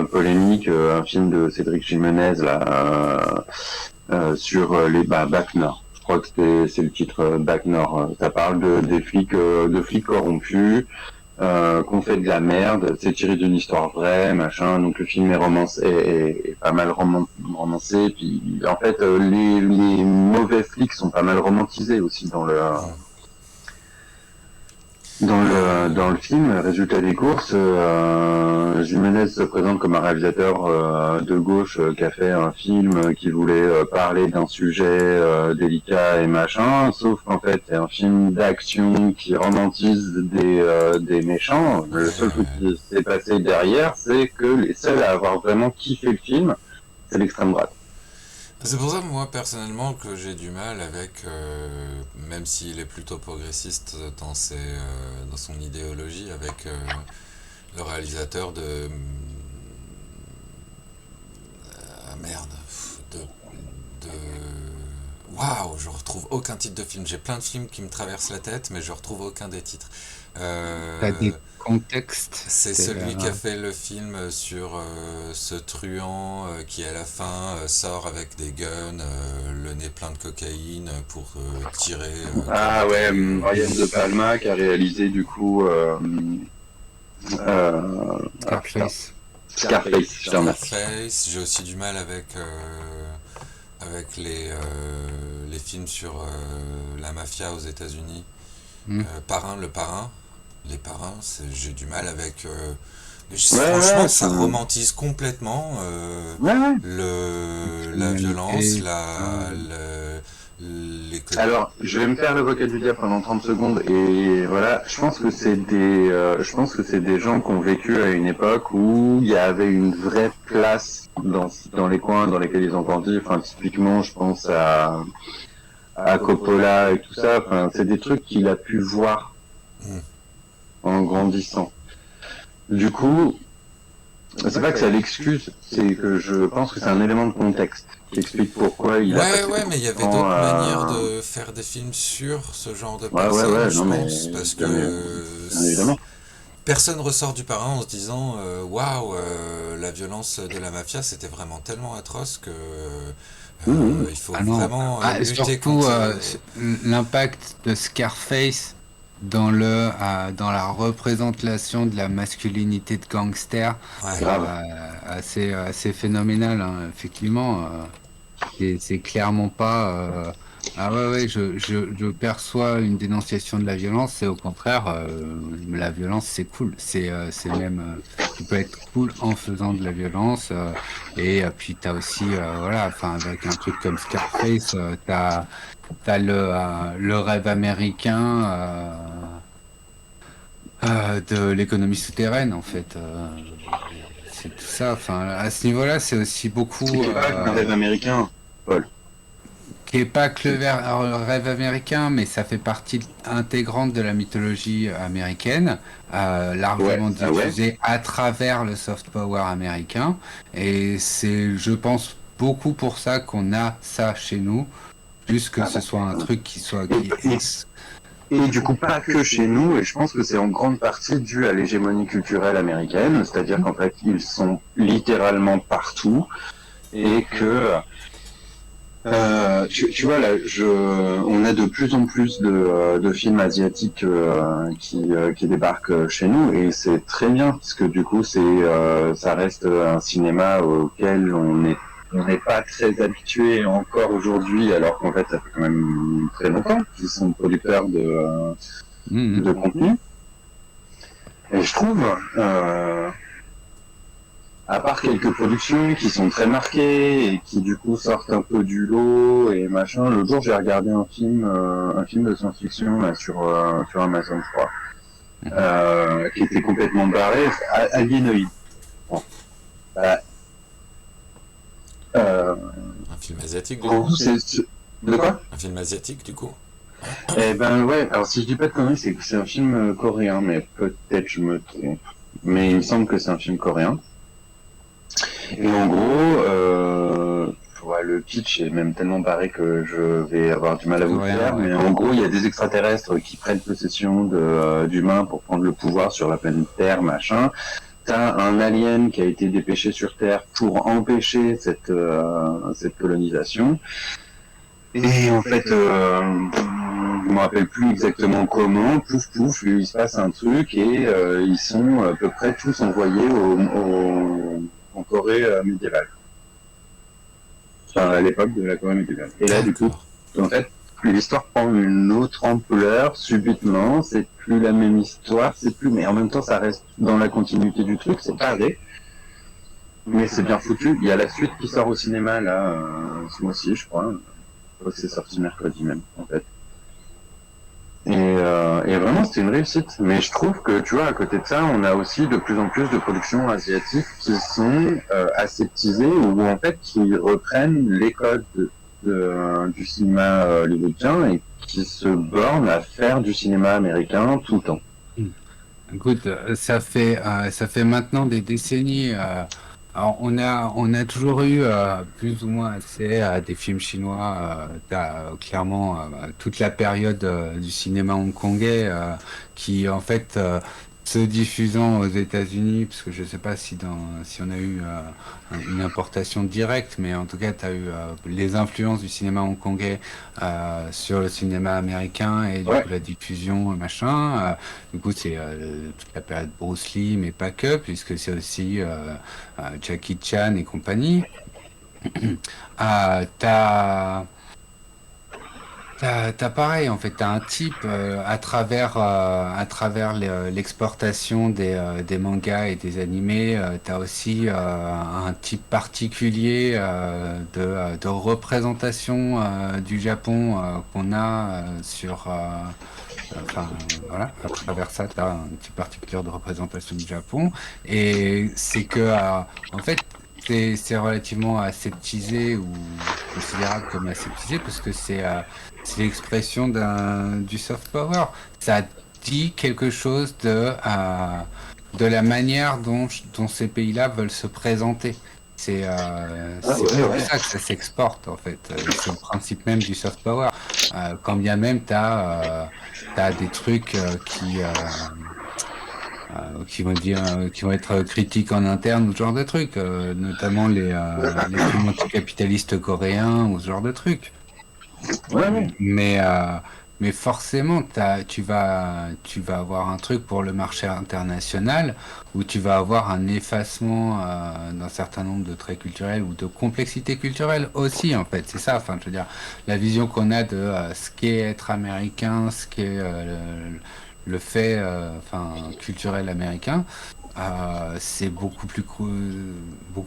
polémique, un film de Cédric Jimenez là, sur les Bac Nord. Je crois que c'est le titre Bac Nord. Ça parle des flics, de flics corrompus. Qu'on fait de la merde, c'est tiré d'une histoire vraie, machin, donc le film est pas mal romancé, puis en fait les mauvais flics sont pas mal romantisés aussi dans le film. Résultat des courses, Jiménez se présente comme un réalisateur de gauche qui a fait un film qui voulait parler d'un sujet délicat et machin, sauf qu'en fait c'est un film d'action qui romantise des méchants. Le seul truc qui s'est passé derrière, c'est que les seuls à avoir vraiment kiffé le film, c'est l'extrême droite. C'est pour ça, moi, personnellement, que j'ai du mal avec, même s'il est plutôt progressiste dans son idéologie, avec le réalisateur de... Waouh, je retrouve aucun titre de film. J'ai plein de films qui me traversent la tête, mais je retrouve aucun des titres. T'as des contextes. C'est celui qui a fait le film sur ce truand qui à la fin sort avec des guns, le nez plein de cocaïne pour tirer. Ryan De Palma qui a réalisé du coup Scarface. J'ai aussi du mal avec les films sur la mafia aux États-Unis. Le parrain. Les parrains, j'ai du mal avec. Franchement, ça romantise complètement la violence, Alors, je vais me faire l'avocat du diable pendant 30 secondes et voilà. Je pense que c'est des gens qui ont vécu à une époque où il y avait une vraie place dans les coins dans lesquels ils ont grandi. Enfin, typiquement, je pense à Coppola et tout ça. Enfin, c'est des trucs qu'il a pu voir en grandissant. Du coup, c'est pas que ça l'excuse, c'est que je pense que c'est un élément de contexte qui explique pourquoi il a... Ouais, mais il y avait d'autres manières de faire des films sur ce genre de personnes, je pense, parce que évidemment. Personne ressort du parrain en se disant waouh, la violence de la mafia c'était vraiment tellement atroce que il faut vraiment lutter surtout contre l'impact de Scarface dans la représentation de la masculinité de gangster, assez phénoménal, hein, effectivement. C'est clairement pas je perçois une dénonciation de la violence, c'est au contraire la violence c'est cool, c'est même tu peux être cool en faisant de la violence et puis t'as aussi avec un truc comme Scarface t'as le rêve américain de l'économie souterraine en fait, c'est tout ça. Enfin, à ce niveau-là, c'est aussi beaucoup. Un rêve américain, Paul. Qui est pas que le rêve américain, mais ça fait partie intégrante de la mythologie américaine, largement diffusée à travers le soft power américain. Et c'est, je pense, beaucoup pour ça qu'on a ça chez nous, plus que ce soit un truc qui Et du coup, pas que chez nous, et je pense que c'est en grande partie dû à l'hégémonie culturelle américaine, c'est-à-dire qu'en fait, ils sont littéralement partout, et que, tu vois, là, on a de plus en plus de films asiatiques qui débarquent chez nous, et c'est très bien, parce que du coup, ça reste un cinéma auquel on n'est pas très habitué encore aujourd'hui, alors qu'en fait, ça fait quand même très longtemps qu'ils sont producteurs de contenu. Et je trouve, à part quelques productions qui sont très marquées et qui du coup sortent un peu du lot et machin, l'autre jour j'ai regardé un film de science-fiction là, sur Amazon, je crois, qui était complètement barré, Alienoid. Bon. Un film asiatique, du coup. De quoi? Un film asiatique, du coup. Eh ben ouais, alors si je dis pas de conneries, c'est que c'est un film coréen, mais peut-être je me trompe. Mais il me semble que c'est un film coréen. Et en gros, ouais, le pitch est même tellement barré que je vais avoir du mal à vous le faire, mais en gros, il y a des extraterrestres qui prennent possession d'humains pour prendre le pouvoir sur la planète Terre, machin. T'as un alien qui a été dépêché sur Terre pour empêcher cette colonisation. Et en fait, je me rappelle plus exactement comment, pouf, il se passe un truc et ils sont à peu près tous envoyés en Corée médiévale. Enfin, à l'époque de la Corée médiévale. Et là, du coup, en fait, l'histoire prend une autre ampleur subitement, c'est plus la même histoire, mais en même temps, ça reste dans la continuité du truc, c'est pareil. Mais c'est bien foutu. Il y a la suite qui sort au cinéma, là, ce mois-ci, je crois. C'est sorti mercredi même, en fait. Et vraiment, c'était une réussite. Mais je trouve que, tu vois, à côté de ça, on a aussi de plus en plus de productions asiatiques qui sont aseptisées ou en fait qui reprennent les codes du cinéma hollywoodien et qui se bornent à faire du cinéma américain tout le temps. Écoute, ça fait maintenant des décennies. Alors on a toujours eu plus ou moins accès à des films chinois. T'as clairement toute la période du cinéma hongkongais qui en fait se diffusant aux États-Unis, parce que je sais pas si on a eu une importation directe, mais en tout cas tu as eu les influences du cinéma hongkongais sur le cinéma américain et du coup la diffusion machin. Du coup c'est toute la période Bruce Lee, mais pas que, puisque c'est aussi Jackie Chan et compagnie. T'as pareil, en fait, t'as un type à travers l'exportation des mangas et des animés, t'as aussi un type particulier de représentation du Japon qu'on a enfin, voilà, à travers ça, tu as un type particulier de représentation du Japon. Et c'est que, en fait, c'est relativement aseptisé ou considérable comme aseptisé parce que c'est l'expression du soft power. Ça dit quelque chose de la manière dont ces pays-là veulent se présenter. C'est pour ça que ça s'exporte, en fait. C'est le principe même du soft power. Quand bien même t'as des trucs qui vont être critiques en interne ou ce genre de trucs, notamment les films anticapitalistes coréens ou ce genre de trucs. Ouais. Mais forcément, tu vas avoir un truc pour le marché international où tu vas avoir un effacement d'un certain nombre de traits culturels ou de complexité culturelle aussi, en fait. C'est ça, enfin, je veux dire, la vision qu'on a de ce qu'est être américain, ce qu'est le fait culturel américain. C'est beaucoup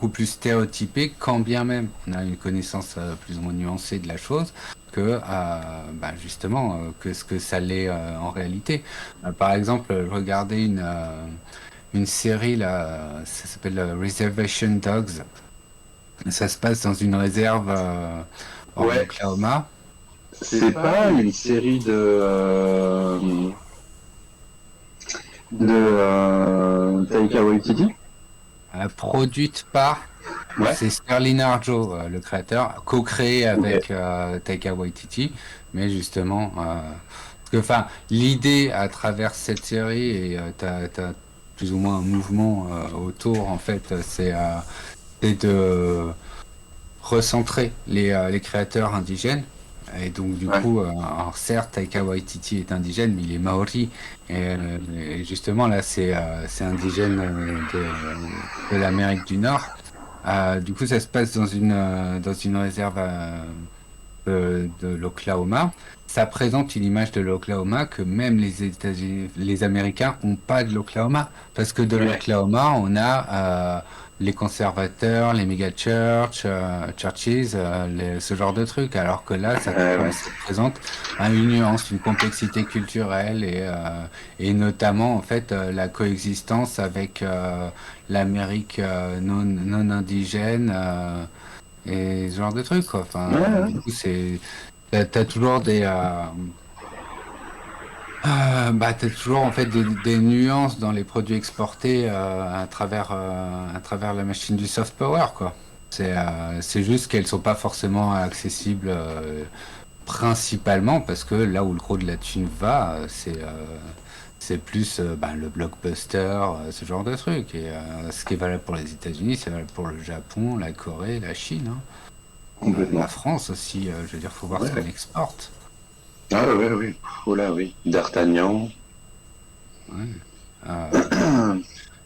plus stéréotypé, quand bien même on a une connaissance plus ou moins nuancée de la chose que justement que ce que ça l'est en réalité. Par exemple, je regardais une série là, ça s'appelle Reservation Dogs. Ça se passe dans une réserve en Oklahoma. C'est pas une série de Taika Waititi, produite par c'est Sterling Arjo, le créateur, co-créé avec Taika Waititi, mais justement parce que l'idée à travers cette série, et t'as plus ou moins un mouvement autour, en fait, c'est de recentrer les créateurs indigènes. Et donc du coup, alors certes, Taika Waititi est indigène, mais il est maori. Et justement là, c'est indigène de l'Amérique du Nord. Du coup, ça se passe dans une réserve de l'Oklahoma. ça présente une image de l'Oklahoma que même les Américains n'ont pas de l'Oklahoma. Parce que de l'Oklahoma, on a les conservateurs, les méga-churches, churches, ce genre de trucs. Alors que là, ça présente une nuance, une complexité culturelle et notamment, en fait, la coexistence avec l'Amérique non indigène et ce genre de trucs, quoi. Enfin, du coup, t'as toujours t'as toujours en fait des nuances dans les produits exportés à travers la machine du soft power, quoi. C'est juste qu'elles sont pas forcément accessibles principalement parce que là où le gros de la thune va, c'est plus le blockbuster, ce genre de truc. Et ce qui est valable pour les États-Unis, c'est valable pour le Japon, la Corée, la Chine, hein. La France aussi, je veux dire, faut voir ce qu'on exporte. Ah oui. Oh là, oui. D'Artagnan.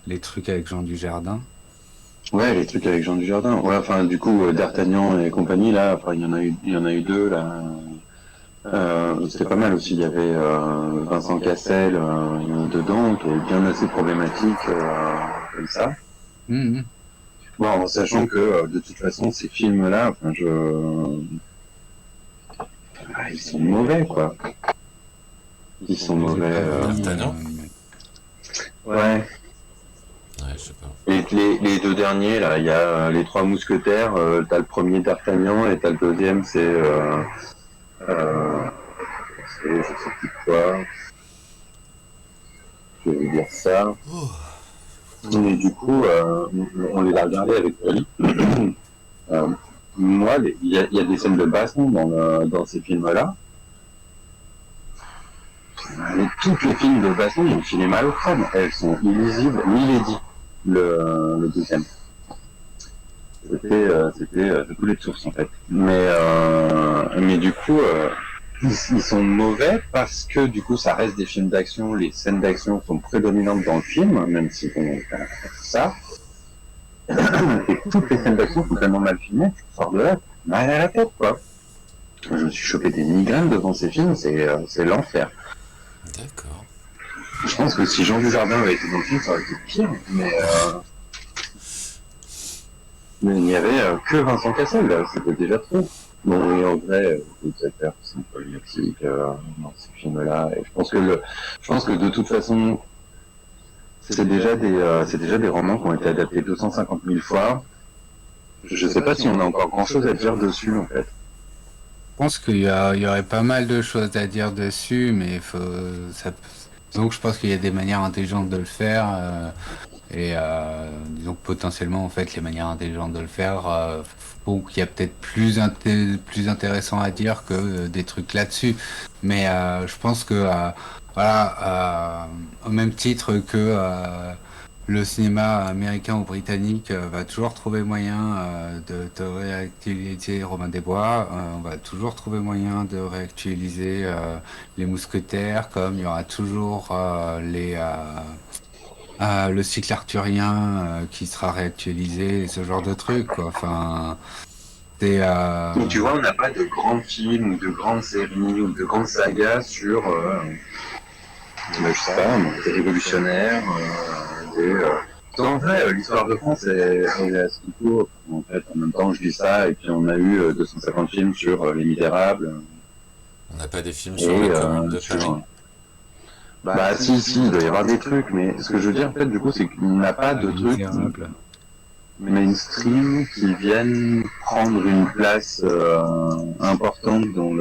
Les trucs avec Jean Dujardin. Ouais, les trucs avec Jean Dujardin. Ouais, enfin, du coup, D'Artagnan et compagnie, là, enfin, il y en a eu deux, là. C'était pas mal aussi. Il y avait Vincent Cassel dedans, qui est bien assez problématique, comme ça. Bon, en sachant que, de toute façon, ces films-là, enfin, ils sont mauvais, quoi. Ils sont mauvais. D'Artagnan Ouais. Ouais, je sais pas. Les deux derniers, là, il y a les Trois Mousquetaires. T'as le premier D'Artagnan et t'as le deuxième, c'est je sais plus quoi. Je vais dire ça. Et du coup, on les a regardés avec Oli. Moi, il y a des scènes de baston dans ces films-là. Toutes les films de baston m'ont filé mal au crâne. Elles sont illisibles. Milady, le deuxième. C'était de tous les sources, en fait. Mais du coup, ils sont mauvais parce que du coup, ça reste des films d'action. Les scènes d'action sont prédominantes dans le film, même si on fait ça. Et toutes les scènes d'action sont tellement mal filmées, tu sors de là, mal à la tête, quoi. Je me suis chopé des migraines devant ces films, c'est l'enfer. D'accord. Je pense que si Jean Dujardin avait été dans le film, ça aurait été pire, mais il n'y avait que Vincent Cassel, là, c'était déjà trop. Bon, et en vrai, les acteurs sont problématiques dans ces films-là, et je pense que de toute façon, c'est déjà des romans qui ont été adaptés 250 000 fois. Je sais pas si on a encore grand chose à dire dessus, en fait. Je pense qu'il y aurait pas mal de choses à dire dessus, mais donc je pense qu'il y a des manières intelligentes de le faire, disons que potentiellement en fait les manières intelligentes de le faire font qu'il y a peut-être plus intéressant à dire que des trucs là-dessus. Mais je pense que au même titre que le cinéma américain ou britannique va toujours trouver moyen de réactualiser Robin des Bois, on va toujours trouver moyen de réactualiser les Mousquetaires, comme il y aura toujours le cycle arthurien qui sera réactualisé, et ce genre de trucs, quoi. Enfin, tu vois, on n'a pas de grands films ou de grandes séries ou de grandes sagas sur je sais pas, des révolutionnaires, en vrai, l'histoire de France est assez courte. En fait, en même temps, je dis ça, et puis on a eu 250 films sur Les Misérables. On n'a pas des films sur la Commune de Paris. Si, il doit y avoir des trucs, mais ce que je veux dire, en fait, du coup, c'est qu'on n'a pas de trucs mainstream qui viennent prendre une place importante dans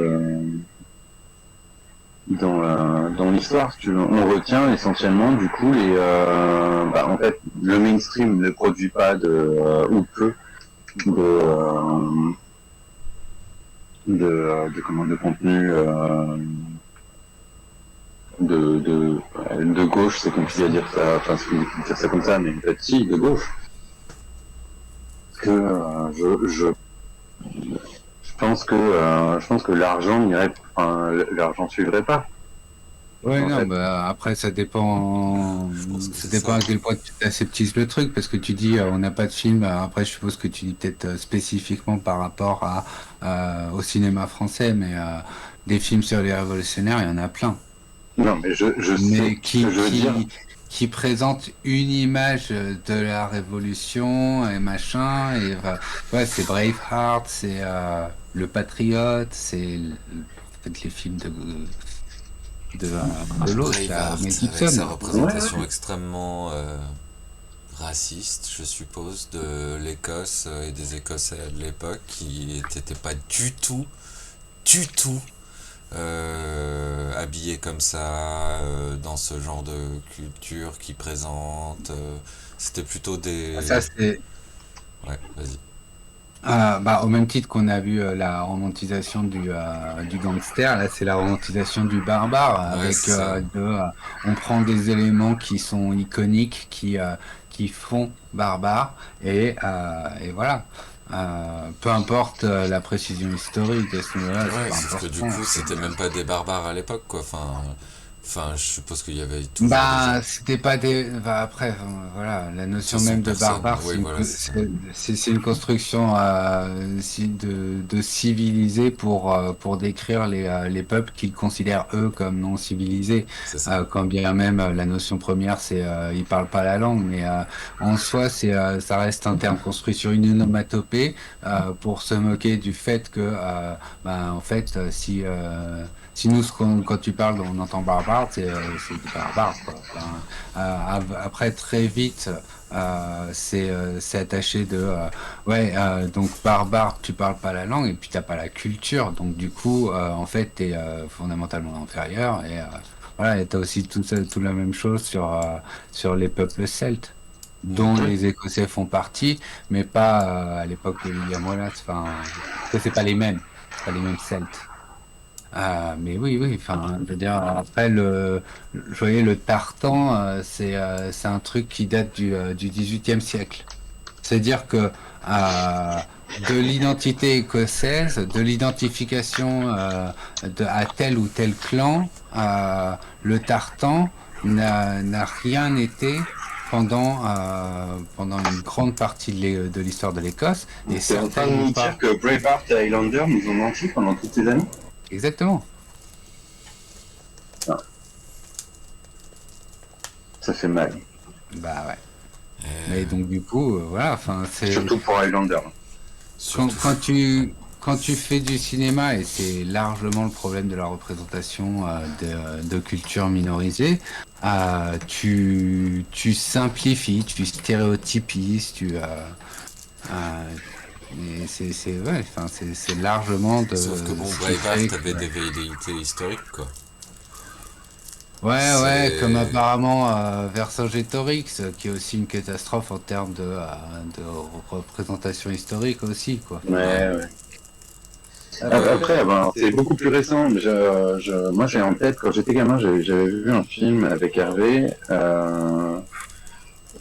l'histoire. On retient essentiellement du coup en fait le mainstream ne produit pas ou peu de contenu de gauche, c'est compliqué à dire ça, enfin c'est compliqué à dire ça comme ça, mais en fait si, de gauche. Parce que je pense que l'argent suivrait pas. Ouais, non, après ça dépend à quel point tu aseptises le truc, parce que tu dis on n'a pas de film. Après, je suppose que tu dis peut-être spécifiquement par rapport au cinéma français, mais des films sur les révolutionnaires, il y en a plein. Non, mais je sais qui, ce que je veux dire. Qui présente une image de la révolution et machin, et ouais, c'est Braveheart, c'est Le Patriote, c'est en fait les films de l'autre, Braveheart, Mel avec Gibson. sa représentation extrêmement raciste, je suppose, de l'Écosse et des Écossais de l'époque qui n'étaient pas du tout habillés comme ça, dans ce genre de culture qui présente. C'était plutôt des... Ça, c'est... Ouais, vas-y. Au même titre qu'on a vu la romantisation du gangster, là c'est la romantisation du barbare, avec on prend des éléments qui sont iconiques, qui font barbare, et voilà. Peu importe la précision historique de ce niveau-là, Ouais, c'est pas sauf que du important. coup, c'était même pas des barbares à l'époque, quoi. Enfin, je suppose qu'il y avait toujours des gens. C'était pas des. Après, voilà, la notion même de barbare, oui, voilà, c'est une construction de civilisé pour décrire les peuples qu'ils considèrent eux comme non civilisés. Quand bien même la notion première, c'est ils parlent pas la langue, mais en soi, ça reste un terme construit sur une onomatopée pour se moquer du fait que, en fait, si nous, quand tu parles, on entend barbare, c'est du barbare, quoi. Enfin, après, très vite, c'est attaché de donc barbare, tu parles pas la langue et puis t'as pas la culture, donc du coup, en fait, t'es fondamentalement inférieur et voilà, et t'as aussi tout la même chose sur les peuples celtes, dont les Écossais font partie, mais pas à l'époque de William Wallace. Enfin, c'est pas les mêmes Celtes. Mais oui, enfin, je veux dire, après, je voyais le tartan, c'est un truc qui date du XVIIIe siècle. C'est-à-dire que de l'identité écossaise, de l'identification à tel ou tel clan, le tartan n'a rien été pendant une grande partie de l'histoire de l'Écosse. Et c'est en train de nous dire que Braveheart et Highlander nous ont menti pendant toutes ces années. Exactement. Non. Ça fait mal. Bah ouais. Mais donc du coup, voilà, enfin c'est. Surtout pour Highlander. Quand tu fais du cinéma, et c'est largement le problème de la représentation de cultures minorisées, tu simplifies, tu stéréotypises, et c'est largement de. Sauf que bon, Braveheart avait des velléités historiques, quoi. Ouais, comme apparemment Vercingétorix, qui est aussi une catastrophe en termes de représentation historique aussi, quoi. Ouais. Après, c'est beaucoup plus récent. Moi, j'ai en tête, quand j'étais gamin, j'avais vu un film avec Hervé.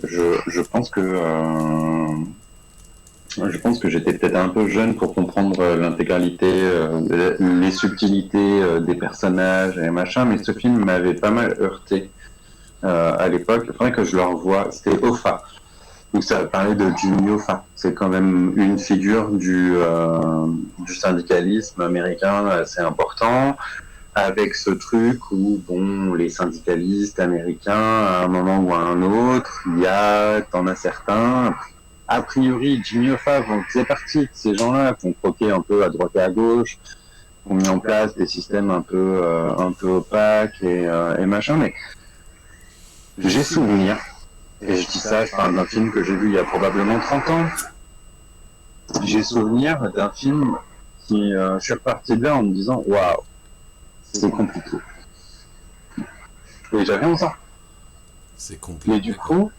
Je pense que j'étais peut-être un peu jeune pour comprendre l'intégralité, les subtilités des personnages et machin, mais ce film m'avait pas mal heurté à l'époque. Il faudrait que je le revoie. C'était Hoffa, où ça parlait de Jimmy Hoffa. C'est quand même une figure du syndicalisme américain assez important, avec ce truc où, bon, les syndicalistes américains, à un moment ou à un autre, t'en as certains. A priori, Jimmy Hoffa faisait partie de ces gens-là qui ont croqué un peu à droite et à gauche, qui ont mis en place des systèmes un peu opaques et machin, mais j'ai souvenir, et je dis ça, je parle d'un film que j'ai vu il y a probablement 30 ans, j'ai souvenir d'un film qui, je suis reparti de là en me disant, waouh, c'est compliqué. Et j'avais 11 ans. C'est compliqué. Mais du coup,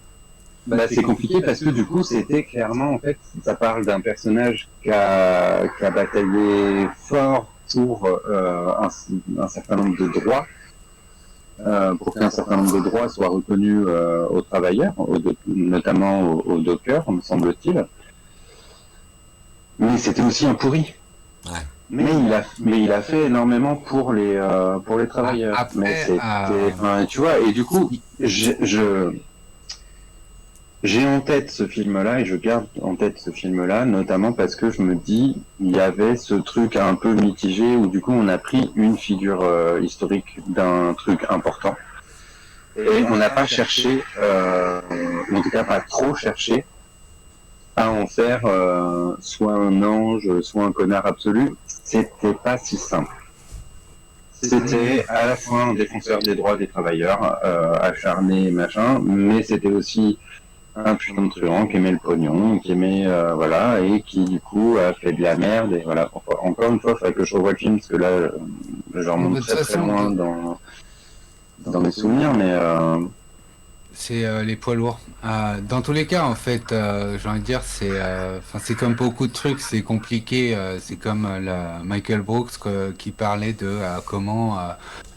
c'est compliqué parce que du coup, c'était clairement, en fait, ça parle d'un personnage qui a bataillé fort pour un certain nombre de droits, pour qu'un certain nombre de droits soient reconnus aux travailleurs, notamment aux dockers, me semble-t-il. Mais c'était aussi un pourri. Ouais. Mais il a fait énormément pour les travailleurs. Après, mais c'était, tu vois, et du coup, J'ai en tête ce film-là et je garde en tête ce film-là, notamment parce que je me dis, il y avait ce truc un peu mitigé où du coup on a pris une figure historique d'un truc important et on n'a pas cherché, ou en tout cas pas trop cherché, à en faire soit un ange, soit un connard absolu. C'était pas si simple. C'était à la fois un défenseur des droits des travailleurs, acharné, machin, mais c'était aussi un putain de truand qui aimait le pognon, qui aimait, voilà, et qui du coup a fait de la merde, et voilà. Encore une fois, il faudrait que je revoie le film, parce que là, je remonte très très loin dans mes souvenirs, mais... C'est les poids lourds. Dans tous les cas, en fait, j'ai envie de dire, c'est comme beaucoup de trucs, c'est compliqué. C'est comme Michael Brooks qui parlait de comment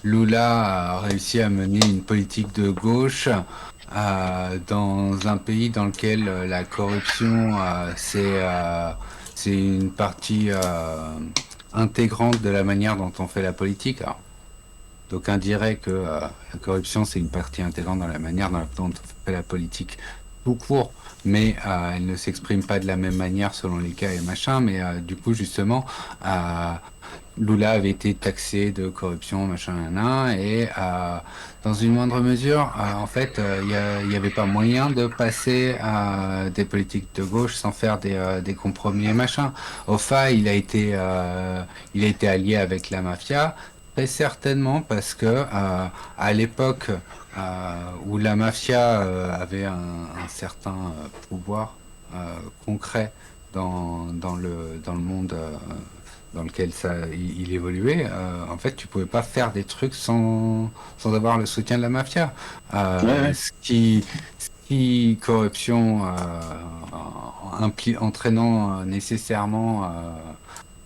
Lula a réussi à mener une politique de gauche dans un pays dans lequel la corruption c'est une partie intégrante de la manière dont on fait la politique. Alors, d'aucuns diraient que la corruption, c'est une partie intégrante dans la manière dont on fait la politique tout court, mais elle ne s'exprime pas de la même manière selon les cas et machin. Mais du coup, justement, Lula avait été taxé de corruption, machin, et dans une moindre mesure, en fait, il n'y avait pas moyen de passer à des politiques de gauche sans faire des compromis et machin. Ofa, il a été allié avec la mafia. Très certainement parce que à l'époque où la mafia avait un certain pouvoir concret dans le monde dans lequel il évoluait, en fait, tu pouvais pas faire des trucs sans avoir le soutien de la mafia. Ouais. Ce qui corruption entraînant nécessairement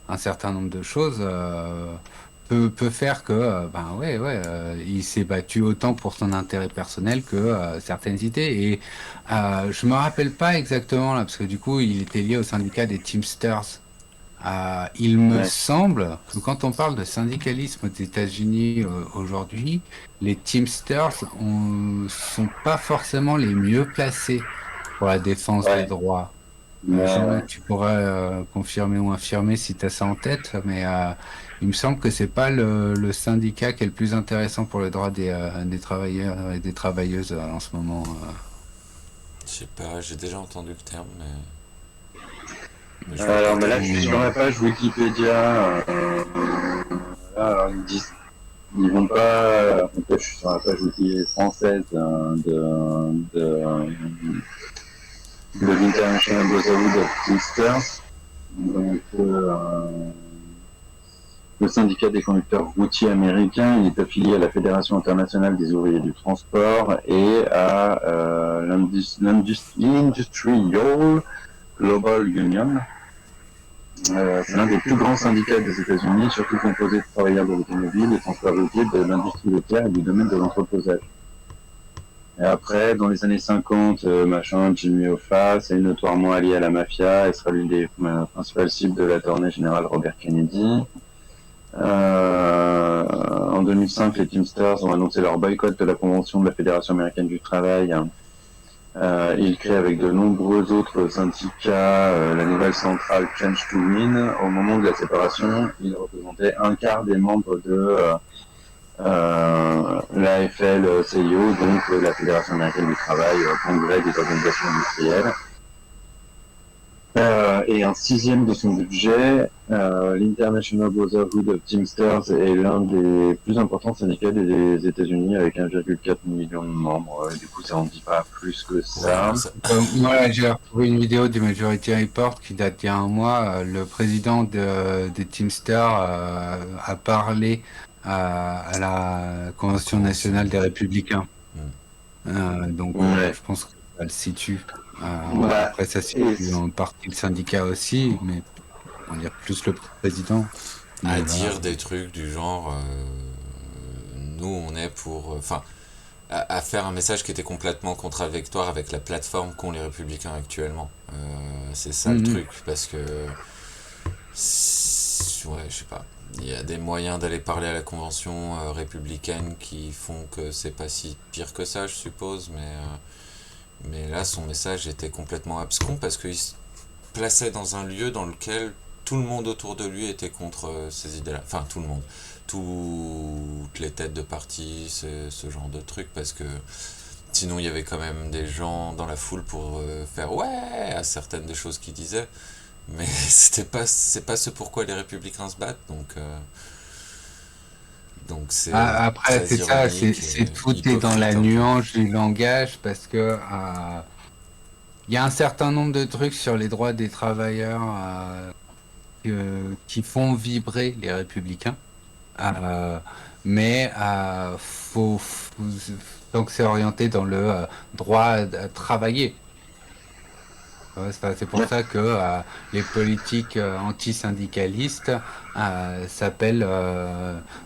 un certain nombre de choses. Peut faire que il s'est battu autant pour son intérêt personnel que certaines idées. Et je me rappelle pas exactement là, parce que du coup, il était lié au syndicat des Teamsters. Il me semble que quand on parle de syndicalisme aux États-Unis aujourd'hui, les Teamsters sont pas forcément les mieux placés pour la défense des droits. Tu pourrais confirmer ou infirmer si tu as ça en tête, mais il me semble que c'est pas le syndicat qui est le plus intéressant pour les droits des travailleurs et des travailleuses en ce moment. Je sais pas, j'ai déjà entendu le terme, mais alors, mais là, je suis sur la page Wikipédia. Là, ils vont pas. En fait, je suis sur la page Wikipédia française de l'International Brotherhood of Teamsters. Donc, le syndicat des conducteurs routiers américains, il est affilié à la Fédération internationale des ouvriers du transport et à l'Industrial Global Union. C'est l'un des plus grands syndicats des États-Unis, surtout composé de travailleurs de l'automobile, des transports routiers, de l'industrie laitière et du domaine de l'entreposage. Et après, dans les années 50, Jimmy Hoffa est notoirement allié à la mafia et sera l'une des principales cibles de l'attorney général Robert Kennedy. En 2005, les Teamsters ont annoncé leur boycott de la convention de la Fédération américaine du travail. Ils créent avec de nombreux autres syndicats la nouvelle centrale Change to Win. Au moment de la séparation, ils représentaient un quart des membres de la FL-CIO, donc la Fédération américaine du travail, congrès des organisations industrielles. Et un sixième de son budget, l'International Brotherhood of Teamsters est l'un des plus importants syndicats des États-Unis avec 1,4 million de membres. Du coup, ça en dit pas plus que ça. Moi, j'ai retrouvé une vidéo du Majority Report qui date d'il y a un mois. Le président des Teamsters a parlé à la Convention nationale des Républicains. Donc, je pense que ça le situe. Après, ça situe en partie le syndicat aussi, mais on dirait plus le président. À dire des trucs du genre, nous on est pour. Enfin, à faire un message qui était complètement contradictoire avec la plateforme qu'ont les Républicains actuellement. C'est ça le truc, parce que. Ouais, je sais pas. Il y a des moyens d'aller parler à la convention républicaine qui font que c'est pas si pire que ça, je suppose, mais Mais là, son message était complètement abscon parce qu'il se plaçait dans un lieu dans lequel tout le monde autour de lui était contre ces idées-là. Enfin, tout le monde. Toutes les têtes de parti, ce genre de truc, parce que sinon, il y avait quand même des gens dans la foule pour faire ouais à certaines des choses qu'il disait. Mais c'est pas ce pourquoi les républicains se battent, donc c'est Après, très c'est ça, ironique c'est et tout est dans hypocrite la un peu. nuance du langage parce que il y a un certain nombre de trucs sur les droits des travailleurs qui font vibrer les républicains. Euh, mais donc c'est orienté dans le droit à travailler. Ouais, c'est pour ça que les politiques antisyndicalistes s'appellent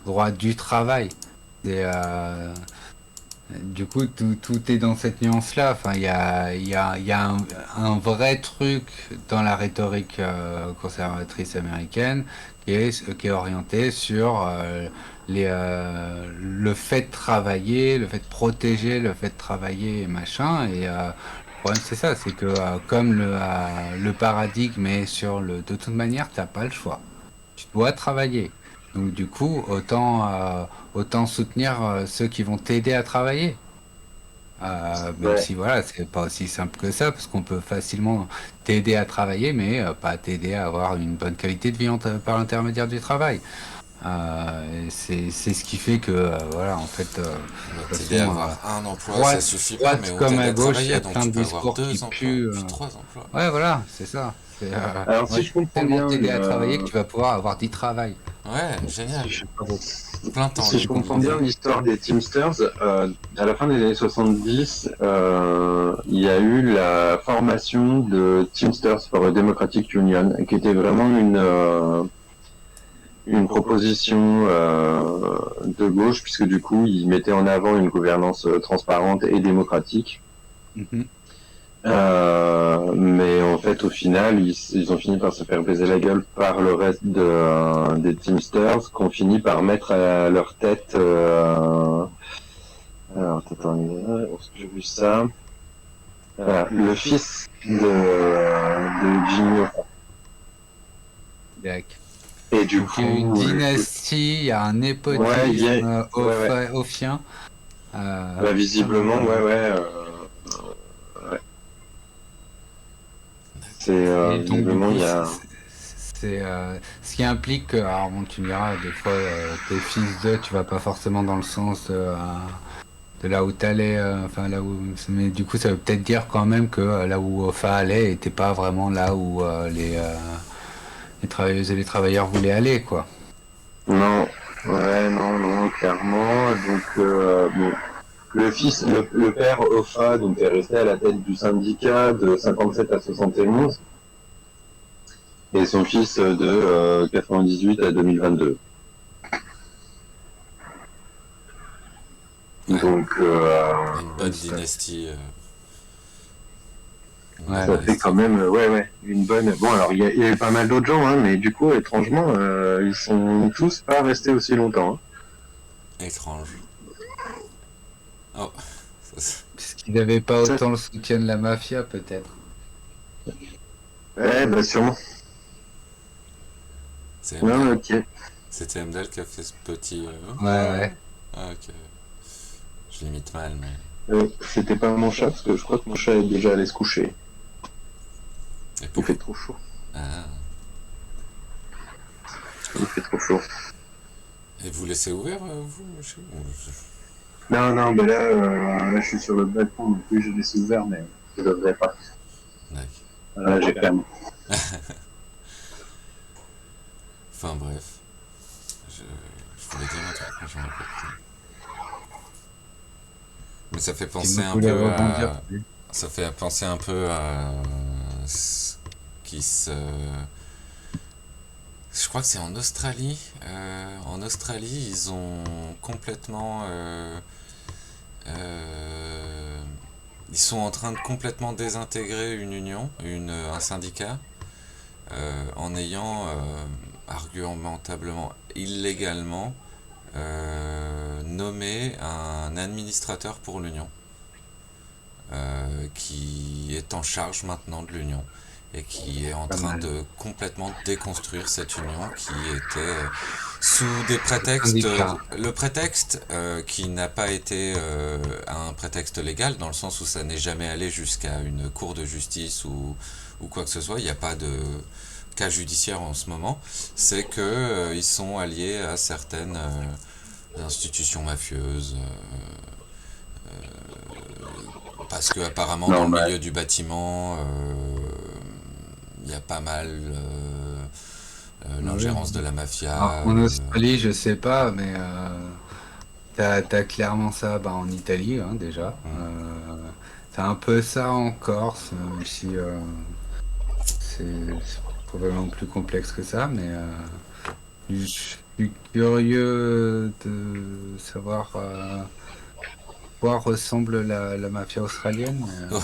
droit du travail. Et, du coup, tout est dans cette nuance-là. Enfin, il y a un vrai truc dans la rhétorique conservatrice américaine qui est orienté sur le fait de travailler, le fait de protéger, le fait de travailler et machin. Et le problème, c'est ça, c'est que comme le paradigme est sur le de toute manière, t'as pas le choix. Tu dois travailler. Donc du coup, autant soutenir ceux qui vont t'aider à travailler. Même Ouais. si voilà, c'est pas aussi simple que ça, parce qu'on peut facilement t'aider à travailler, mais pas t'aider à avoir une bonne qualité de vie par l'intermédiaire du travail. Et c'est ce qui fait que voilà, en fait, de toute T'aider à façon, avoir un emploi, ça droite, suffit pas, mais droite on comme t'aide à à gauche, il y travailler, a donc plein tu de peux avoir discours qui 2 emplois, puent. puis 3 emplois. Ouais, voilà, c'est ça. Alors, On va si je comprends tellement bien, t'aider à travailler que tu vas pouvoir avoir du travail. Ouais, si génial. je, Bravo. Plein temps si je libre, comprends mon bien gars. l'histoire des Teamsters, à la fin des années 70, il y a eu la formation de Teamsters for a Democratic Union, qui était vraiment une proposition de gauche, puisque du coup, ils mettaient en avant une gouvernance transparente et démocratique. Mhm. Mais en fait, au final, ils ont fini par se faire baiser la gueule par le reste des Teamsters, qu'on finit par mettre à leur tête. Alors, attends, où est-ce que j'ai vu ça? Le fils de Jimmy Hoffa. D'accord. Et du Donc il y a une coup, dynastie, il y a un ouais, népotisme ouais, ouais. ophien. Bah, visiblement, ouais, ouais. Ouais. C'est Et donc du visiblement, coup, il y a. c'est, ce qui implique que, alors bon, tu me diras, des fois, t'es fils de, tu vas pas forcément dans le sens de là où t'allais, enfin là où, mais du coup, ça veut peut-être dire quand même que là où Ofa allait était pas vraiment là où les travailleuses et les travailleurs voulaient aller, quoi. Non, ouais, non, non, clairement. Donc, bon, le père Hoffa, donc, est resté à la tête du syndicat de 57 à 71, et son fils de 98 à 2022. Ouais, Donc, une bonne Ça, dynastie. ouais, ça ouais. fait quand même, ouais, ouais, une bonne. Bon, alors, il y a eu pas mal d'autres gens, hein, mais du coup, étrangement, ils sont tous pas restés aussi longtemps. Hein. Étrange. Oh, Puisqu'ils n'avaient pas Ça, autant le soutien de la mafia, peut-être. ouais, bah, sûrement. c'est Non, mais Emdal. ok. C'était Emdal qui a fait ce petit. Ouais, ouais. Ah, ok. Je l'imite mal, mais. C'était pas mon chat, parce que je crois que mon chat est déjà allé se coucher. Et Il pourquoi? fait trop chaud. Ah. Il fait trop chaud. Et vous laissez ouvert, vous, chez vous? Non, non, mais là, je suis sur le balcon, donc oui, je laisse ouvert, mais je devrais pas. D'accord. Là, j'ai quand même. Enfin, bref. Je voulais dire un truc, mais j'en ai pas pris. Mais ça fait Si penser vous un voulez peu rebondir. à. Ça fait penser un peu à. Ce qui se. Je crois que c'est en Australie. En Australie, ils ont complètement. Ils sont en train de complètement désintégrer une union, un syndicat, en ayant argumentablement, illégalement, nommé un administrateur pour l'union, qui est en charge maintenant de l'Union et qui est en train de complètement déconstruire cette Union qui était sous des prétextes. Le prétexte qui n'a pas été un prétexte légal, dans le sens où ça n'est jamais allé jusqu'à une cour de justice ou quoi que ce soit, il n'y a pas de cas judiciaire en ce moment, c'est que ils sont alliés à certaines institutions mafieuses. Parce que apparemment dans le milieu du bâtiment, il y a pas mal l'ingérence de la mafia. Alors, en Australie, je sais pas, mais t'as clairement ça en Italie, hein, déjà. T'as un peu ça en Corse, même si c'est probablement plus complexe que ça, mais je suis curieux de savoir quoi ressemble la mafia australienne. Ouais.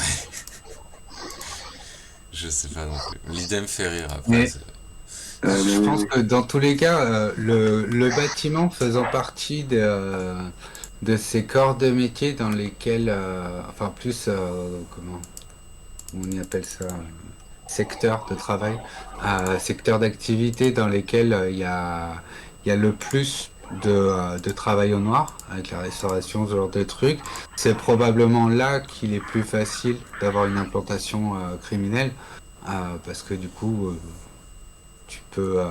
Je sais pas non plus. L'idée me fait rire après. Mais je pense que dans tous les cas, le bâtiment faisant partie de ces corps de métier dans lesquels, enfin plus, comment on y appelle ça, secteur de travail, secteur d'activité dans lesquels il y a le plus de travail au noir, avec la restauration, ce genre de trucs. C'est probablement là qu'il est plus facile d'avoir une implantation criminelle, parce que du coup, tu peux...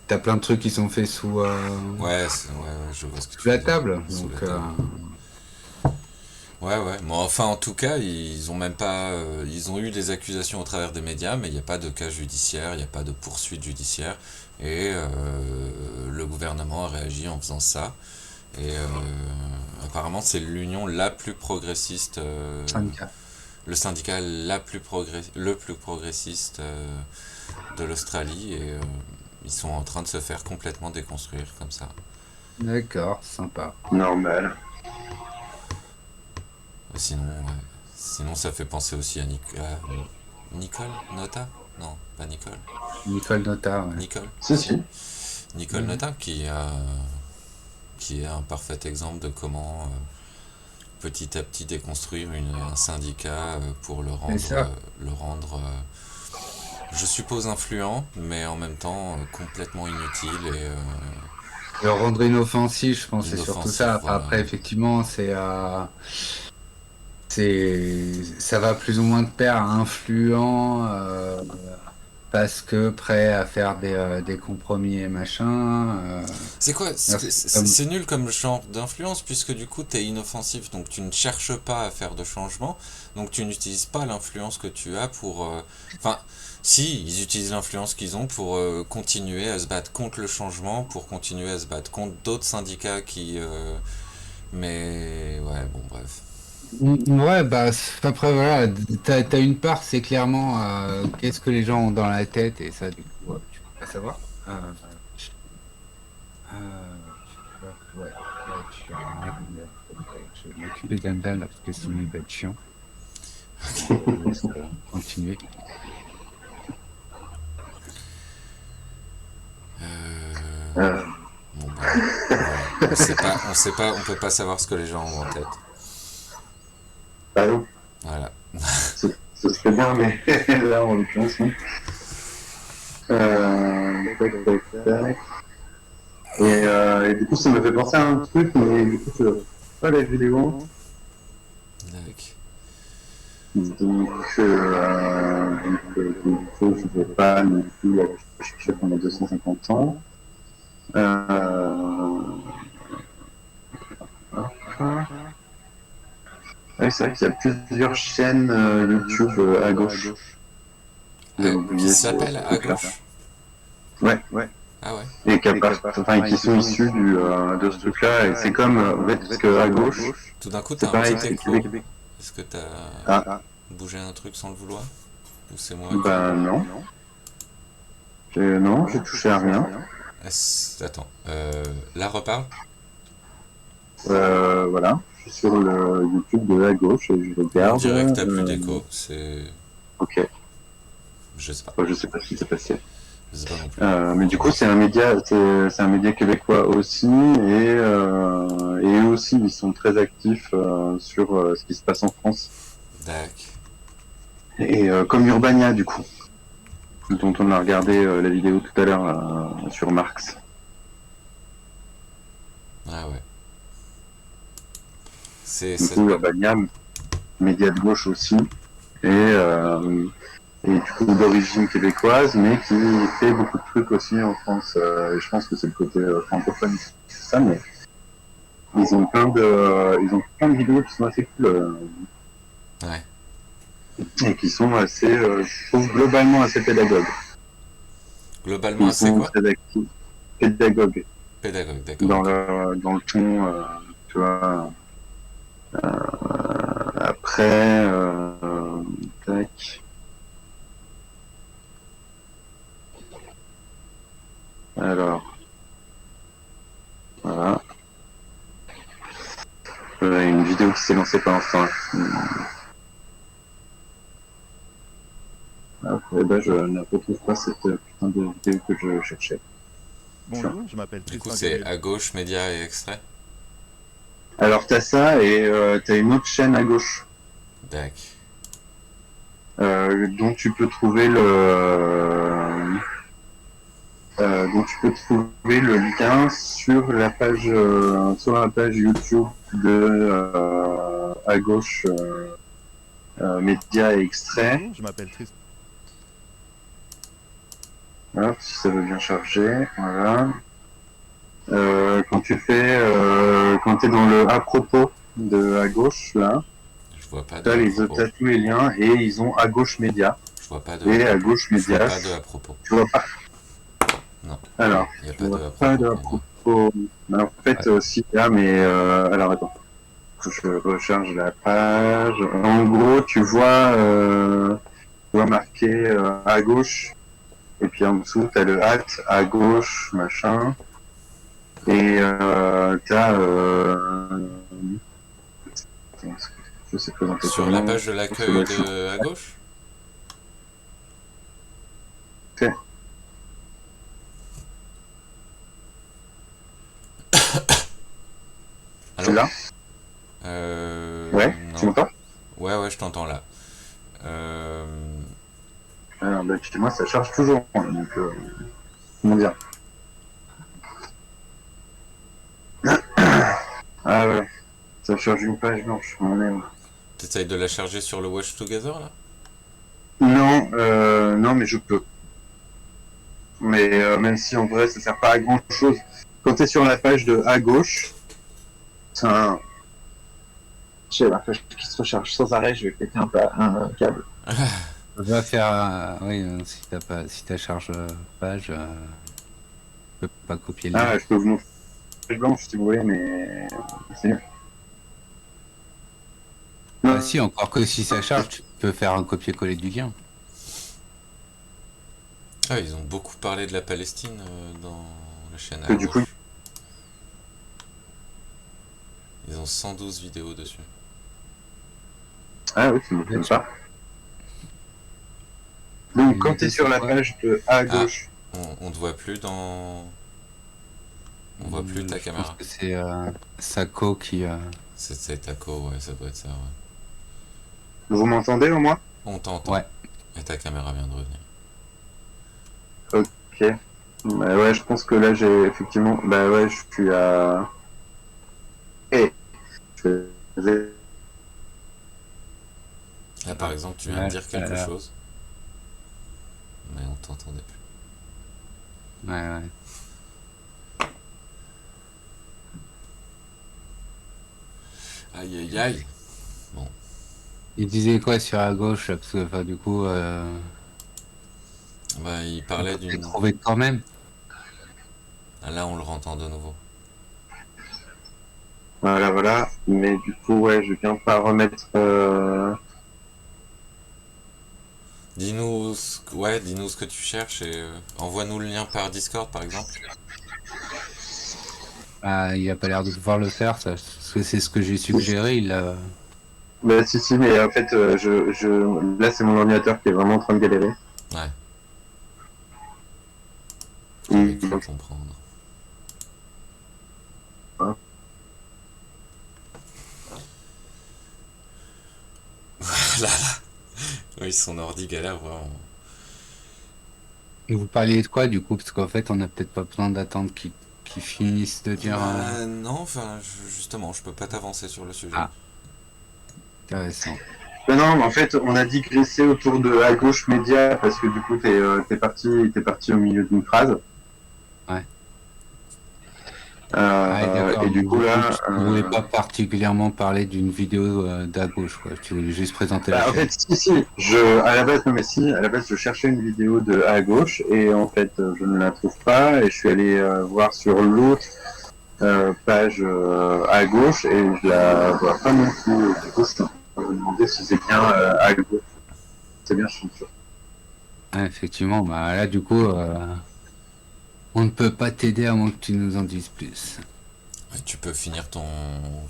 T'as plein de trucs qui sont faits sous, je vois ce que tu sous la veux dire. table. Sous Donc, la table. Ouais. Mais enfin, en tout cas, ils ont même pas... ils ont eu des accusations au travers des médias, mais il n'y a pas de cas judiciaire, il n'y a pas de poursuite judiciaire. Et le gouvernement a réagi en faisant ça. Et apparemment, c'est l'union la plus progressiste... syndicat. Le syndicat le plus progressiste de l'Australie. Et ils sont en train de se faire complètement déconstruire comme ça. D'accord, sympa. Normal. Sinon, ça fait penser aussi à Nicole Nota? Non, pas Nicole. Nicole Nota, ouais. Nicole? Si. Nicole Nota qui est un parfait exemple de comment petit à petit déconstruire un syndicat pour le rendre je suppose influent, mais en même temps complètement inutile et le rendre inoffensif, je pense, c'est surtout ça. Voilà. Après, effectivement, ça va plus ou moins de pair à influent, parce que prêt à faire des compromis et machin. C'est quoi? C'est nul comme genre d'influence, puisque du coup t'es inoffensif, donc tu ne cherches pas à faire de changement, donc tu n'utilises pas l'influence que tu as pour... Enfin, si, ils utilisent l'influence qu'ils ont pour continuer à se battre contre le changement, pour continuer à se battre contre d'autres syndicats qui... Mais ouais, bon, bref. Ouais, après, voilà, t'as une part, c'est clairement qu'est-ce que les gens ont dans la tête, et ça, du coup, tu peux pas savoir. Ouais, je vais m'occuper d'Andal, là, parce que sinon il va être chiant. Continuer. Bon, bah, voilà. On peut pas savoir ce que les gens ont en tête. Ah non. Voilà. Ce serait bien, mais là, en l'occurrence, non. Tac. Et du coup, ça me fait penser à un truc, mais du coup, je ne pas la vidéo. Donc, je ne vais pas non plus chercher pendant 250 ans. Ouais, c'est vrai qu'il y a plusieurs chaînes YouTube à gauche. Qui s'appellent à gauche? Ouais. Ah ouais. Et qui sont issus de ce truc-là. Et c'est comme, en fait, parce qu'à gauche, tout d'un coup, t'as un petit écho. Est-ce que t'as bougé un truc sans le vouloir? Ou c'est moi? Non. Non, j'ai touché à rien. Attends, là reparle? Voilà, je suis sur le YouTube de la gauche et je regarde. On dirait que t'as plus d'écho, c'est... Ok. Je sais pas. Je sais pas ce qui s'est passé. Je sais pas non plus. Mais du coup, c'est un média québécois aussi, et eux aussi, ils sont très actifs sur ce qui se passe en France. Dac. Et comme Urbania, du coup, dont on a regardé la vidéo tout à l'heure sur Marx. Ah ouais. Du coup, Urbania, média de gauche aussi, et du coup d'origine québécoise, mais qui fait beaucoup de trucs aussi en France. Et je pense que c'est le côté francophone, c'est ça, mais ils ont plein de vidéos qui sont assez cool. Ouais. Et qui sont assez, je trouve, globalement assez pédagogues. Globalement, Ils assez sont quoi? très actifs, pédagogues, Pédagogue, d'accord. dans le ton, tu vois. Après, tac. Alors, voilà. Une vidéo qui s'est lancée pour l'instant. Et ben, je ne retrouve pas cette putain de vidéo que je cherchais. Bonjour, je m'appelle Du coup, Tristan c'est Gabriel. à gauche, médias et extraits. Alors, t'as ça et t'as une autre chaîne à gauche Dac. dont tu peux trouver le lien sur la page YouTube de à gauche médias et extraits. Bonjour, je m'appelle Tristan. Hop, si ça veut bien charger, voilà. Quand t'es dans le à propos de à gauche là, Je vois pas de à t'as propos. tous les liens et ils ont à gauche média Je vois pas de et à à propos. gauche Je vois média. pas de à propos. Tu vois pas. Non. Alors, Il n'y a je pas vois de à pas de à propos. propos. Alors, en fait, si là, mais alors attends, je recharge la page. En gros, tu vois marqué à gauche. Et puis en dessous, t'as le hâte à gauche, machin. Et t'as... je sais présenter Sur la page de l'accueil de à gauche. Ok. Allô? Tu l'as? Ouais, tu Non. m'entends? Ouais, je t'entends là. Alors, bah, chez moi, ça charge toujours. Donc, comment dire? Ah ouais, ça charge une page blanche. On est... T'essayes de la charger sur le Watch Together là? Non, mais je peux. Mais même si en vrai, ça sert pas à grand chose. Quand t'es sur la page de à gauche, c'est un... J'ai la page qui se recharge sans arrêt, je vais péter un câble. Va faire, oui, si ta charge page, tu peux pas copier le lien. Ah, je peux vous montrer la page blanche si vous voulez, mais c'est mieux. Ah, si, encore que si ça charge, tu peux faire un copier-coller du lien. Ah, ils ont beaucoup parlé de la Palestine dans la chaîne à Et du gauche. coup, Ils ont 112 vidéos dessus. ah oui, ça m'étonne pas. Donc, quand t'es sur la page de à gauche, On te voit plus dans... On voit plus ta caméra. Je pense que c'est Sako qui... C'est Taco, ouais, ça doit être ça, ouais. vous m'entendez au moins? On t'entend. Ouais. Et ta caméra vient de revenir. Ok. Bah ouais, je pense que là, j'ai effectivement... Bah ouais, je suis à... Eh, Là, par exemple, tu viens de dire quelque chose. Mais on t'entendait plus. Ouais. Aïe. Bon. Il disait quoi sur à gauche là, parce que enfin, du coup, Bah, il parlait t'es d'une... trouvé quand même. Ah, là, on le rentend de nouveau. Voilà. Mais du coup, ouais, je viens pas remettre... Dis-nous ce que tu cherches et envoie-nous le lien par Discord, par exemple. Ah, il a pas l'air de pouvoir le faire, ça, parce que c'est ce que j'ai suggéré. Il a... Bah si, mais en fait, là, c'est mon ordinateur qui est vraiment en train de galérer. Ouais. J'avais cru comprendre. là là. Oui, son ordi galère vraiment. Et vous parliez de quoi du coup? Parce qu'en fait, on n'a peut-être pas besoin d'attendre qu'ils finissent de dire. Non, enfin, justement, je peux pas t'avancer sur le sujet. Ah, intéressant. Non, en fait, on a digressé autour de à gauche média parce que du coup, t'es parti au milieu d'une phrase. Ouais. Et du coup, là. Tu ne voulais pas particulièrement parler d'une vidéo d'à gauche, quoi. Tu voulais juste présenter la En chaîne. fait, si. À la base, je cherchais une vidéo de à gauche et en fait, je ne la trouve pas et je suis allé voir sur l'autre page à gauche et je la vois pas non plus. Du coup, je me demandais si c'est bien à gauche. C'est bien, je suis sûr. Ouais, effectivement, bah là, du coup, on ne peut pas t'aider à moins que tu nous en dises plus. Ouais, tu peux finir ton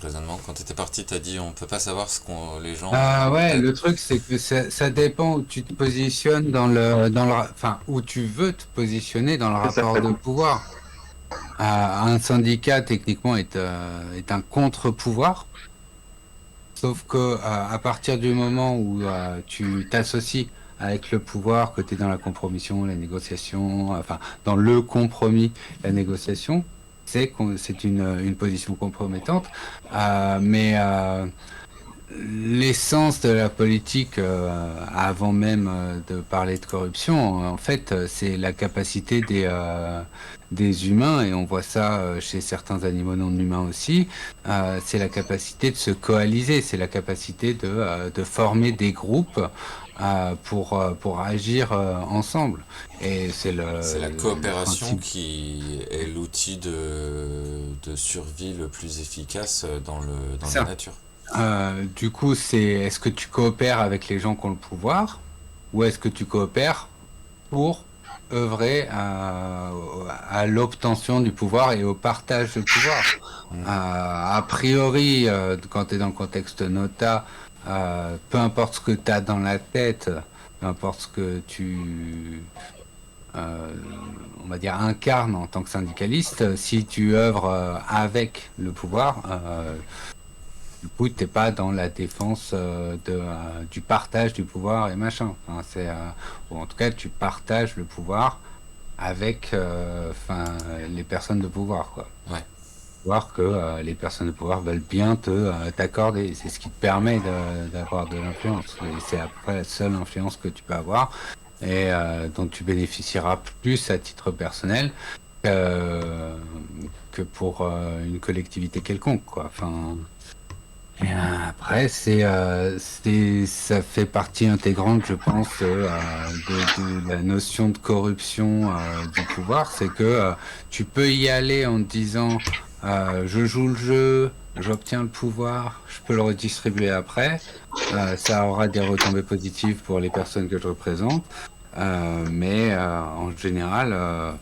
raisonnement. Quand t'étais parti, t'as dit on peut pas savoir ce qu'on les gens. Ah ouais, le truc c'est que ça dépend où tu te positionnes enfin où tu veux te positionner dans le rapport de pouvoir. Un syndicat techniquement est un contre-pouvoir, sauf que à partir du moment où tu t'associes avec le pouvoir, que tu es dans la compromission, la négociation, enfin dans le compromis, la négociation, c'est une position compromettante, mais l'essence de la politique, avant même de parler de corruption, en fait, c'est la capacité des humains, et on voit ça chez certains animaux non humains aussi, c'est la capacité de se coaliser, c'est la capacité de former des groupes pour agir ensemble. Et c'est la coopération principe. qui est l'outil de survie le plus efficace dans la Ça. nature. Du coup, est-ce que tu coopères avec les gens qui ont le pouvoir ou est-ce que tu coopères pour œuvrer à l'obtention du pouvoir et au partage du pouvoir? A priori, quand tu es dans le contexte Nota, peu importe ce que tu as dans la tête, peu importe ce que tu on va dire incarnes en tant que syndicaliste, si tu œuvres avec le pouvoir, du coup, t'es pas dans la défense du partage du pouvoir et machin. Enfin, ou en tout cas, tu partages le pouvoir avec les personnes de pouvoir, quoi. Ouais. Voir que les personnes de pouvoir veulent bien t'accorder. C'est ce qui te permet d'avoir de l'influence. Et c'est après la seule influence que tu peux avoir et dont tu bénéficieras plus à titre personnel que pour une collectivité quelconque, quoi. Enfin. Et après, ça fait partie intégrante, je pense, de la notion de corruption du pouvoir. C'est que tu peux y aller en te disant, je joue le jeu, j'obtiens le pouvoir, je peux le redistribuer après. Ça aura des retombées positives pour les personnes que je représente. Mais en général,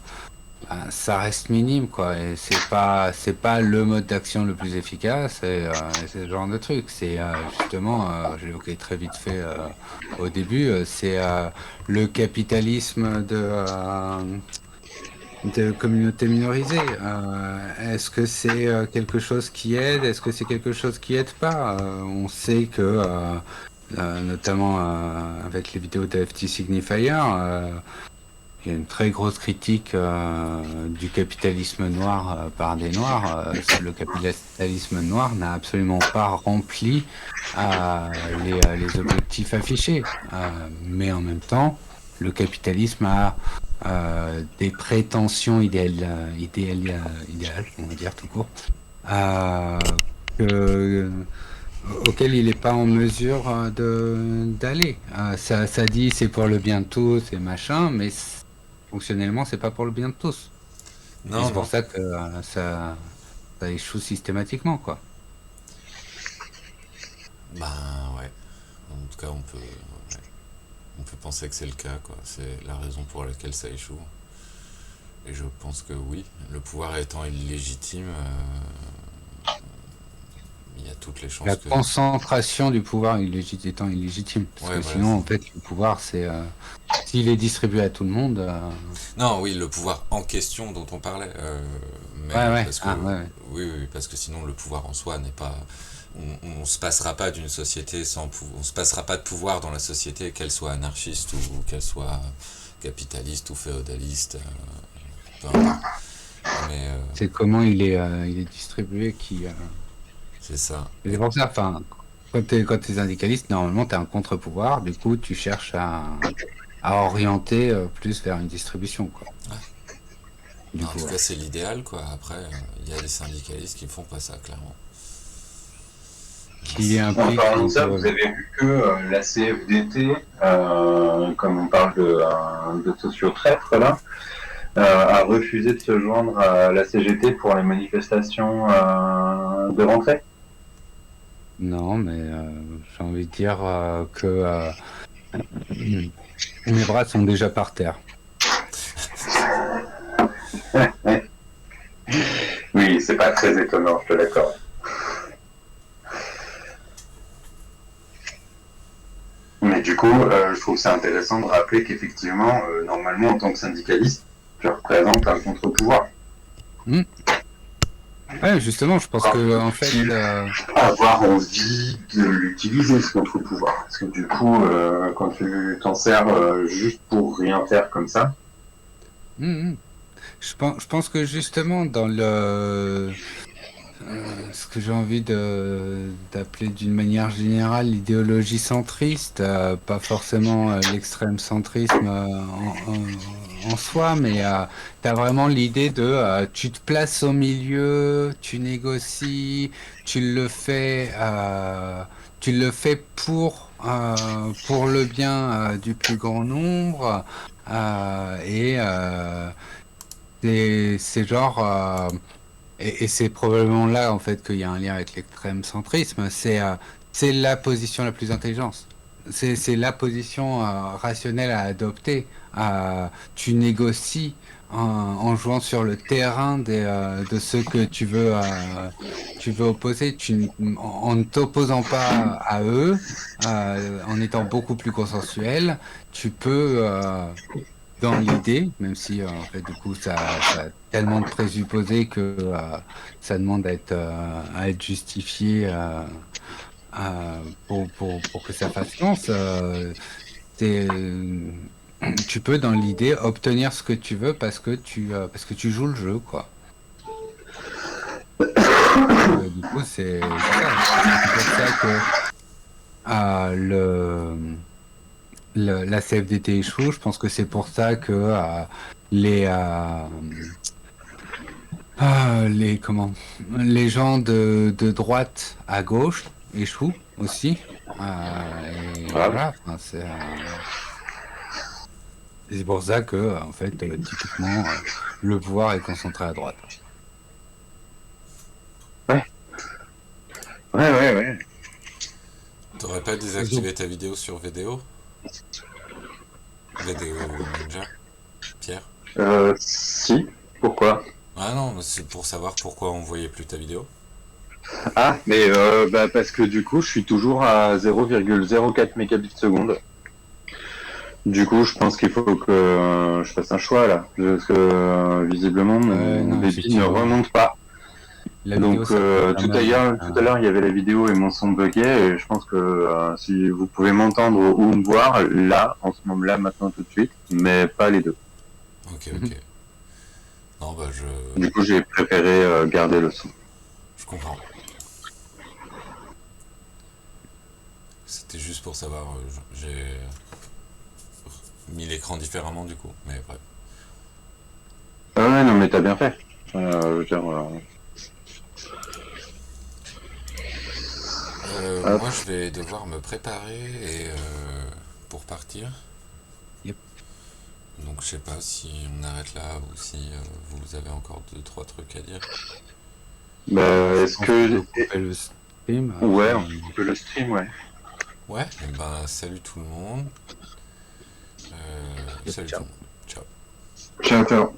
ça reste minime, quoi, et c'est pas le mode d'action le plus efficace, et c'est ce genre de truc. C'est justement, je l'évoquais très vite fait au début, c'est le capitalisme de communautés minorisées. Est-ce que c'est quelque chose qui aide? Est-ce que c'est quelque chose qui aide pas? On sait que notamment avec les vidéos d'AFT Signifier, il y a une très grosse critique du capitalisme noir par des noirs. Le capitalisme noir n'a absolument pas rempli les objectifs affichés. Mais en même temps, le capitalisme a des prétentions idéales, on va dire tout court, auquel il n'est pas en mesure d'aller. Ça dit c'est pour le bien de tous et machin, mais fonctionnellement, c'est pas pour le bien de tous. Non, c'est pour ça que ça échoue systématiquement, quoi. Ben ouais. En tout cas, on peut penser que c'est le cas, quoi. C'est la raison pour laquelle ça échoue. Et je pense que oui, le pouvoir étant illégitime, il y a toutes les chances La que... concentration du pouvoir étant illégitime. Parce que sinon, en fait, le pouvoir, c'est... s'il est distribué à tout le monde... Non, oui, le pouvoir en question dont on parlait. Mais ouais. parce que, oui, parce que sinon, le pouvoir en soi n'est pas... on se passera pas d'une société on se passera pas de pouvoir dans la société, qu'elle soit anarchiste ou qu'elle soit capitaliste ou féodaliste, peu importe. Mais c'est comment il est distribué qui. C'est ça. Et c'est pour ça, enfin, quand t'es syndicaliste, normalement t'es un contre-pouvoir, du coup tu cherches à orienter plus vers une distribution, quoi. Ouais. En tout cas, c'est l'idéal, quoi. Après, il y a des syndicalistes qui font pas ça, clairement. Qui implique. Parlant de ça, vous avez vu que la CFDT, comme on parle de sociotraîtres là, a refusé de se joindre à la CGT pour les manifestations de rentrée. Non, mais j'ai envie de dire que mes bras sont déjà par terre. Oui, c'est pas très étonnant, je te l'accorde. Mais du coup, je trouve ça intéressant de rappeler qu'effectivement, normalement, en tant que syndicaliste, tu représentes un contre-pouvoir. Ouais, justement, je pense que en fait, avoir envie de l'utiliser ce contre-pouvoir, parce que du coup, quand tu t'en sers juste pour rien faire comme ça. Je pense que justement dans ce que j'ai envie d'appeler d'une manière générale l'idéologie centriste, pas forcément l'extrême centrisme en soi, mais tu as vraiment l'idée de tu te places au milieu, tu négocies, tu le fais pour le bien du plus grand nombre, et c'est genre. Et c'est probablement là en fait qu'il y a un lien avec l'extrême centrisme. C'est la position la plus intelligente. C'est la position rationnelle à adopter. Tu négocies en jouant sur le terrain de ceux que tu veux opposer. En ne t'opposant pas à eux, en étant beaucoup plus consensuel, tu peux dans l'idée, même si en fait du coup ça a tellement de présupposés que ça demande à être justifié pour que ça fasse sens. Tu peux dans l'idée obtenir ce que tu veux parce que tu joues le jeu, quoi. Du coup c'est pour ça que la CFDT échoue. Je pense que c'est pour ça que les gens de droite à gauche échouent aussi. Voilà, enfin, c'est pour ça que en fait typiquement le pouvoir est concentré à droite. Ouais. T'aurais pas désactivé ta vidéo sur VDO Ninja, Pierre? Si. Pourquoi? Ah non, c'est pour savoir pourquoi on voyait plus ta vidéo. Ah, mais parce que du coup, je suis toujours à 0,04 mégabits seconde. Du coup, je pense qu'il faut que je fasse un choix là, parce que visiblement mon débit ne remonte pas. Donc tout à l'heure, il y avait la vidéo et mon son buguait, et je pense que si vous pouvez m'entendre ou me voir là, en ce moment-là, maintenant tout de suite, mais pas les deux. Ok. Non, bah Du coup, j'ai préféré garder le son. Je comprends. C'était juste pour savoir, j'ai mis l'écran différemment du coup, mais bref. Ah ouais, non, mais t'as bien fait. Je veux dire, moi, je vais devoir me préparer pour partir. Yep. Donc, je sais pas si on arrête là ou si vous avez encore 2-3 trucs à dire. Bah, est-ce que... le stream, ouais, on peut le stream, ouais. Ouais, et ben, salut tout le monde. Salut tout le monde. Ciao. Ciao.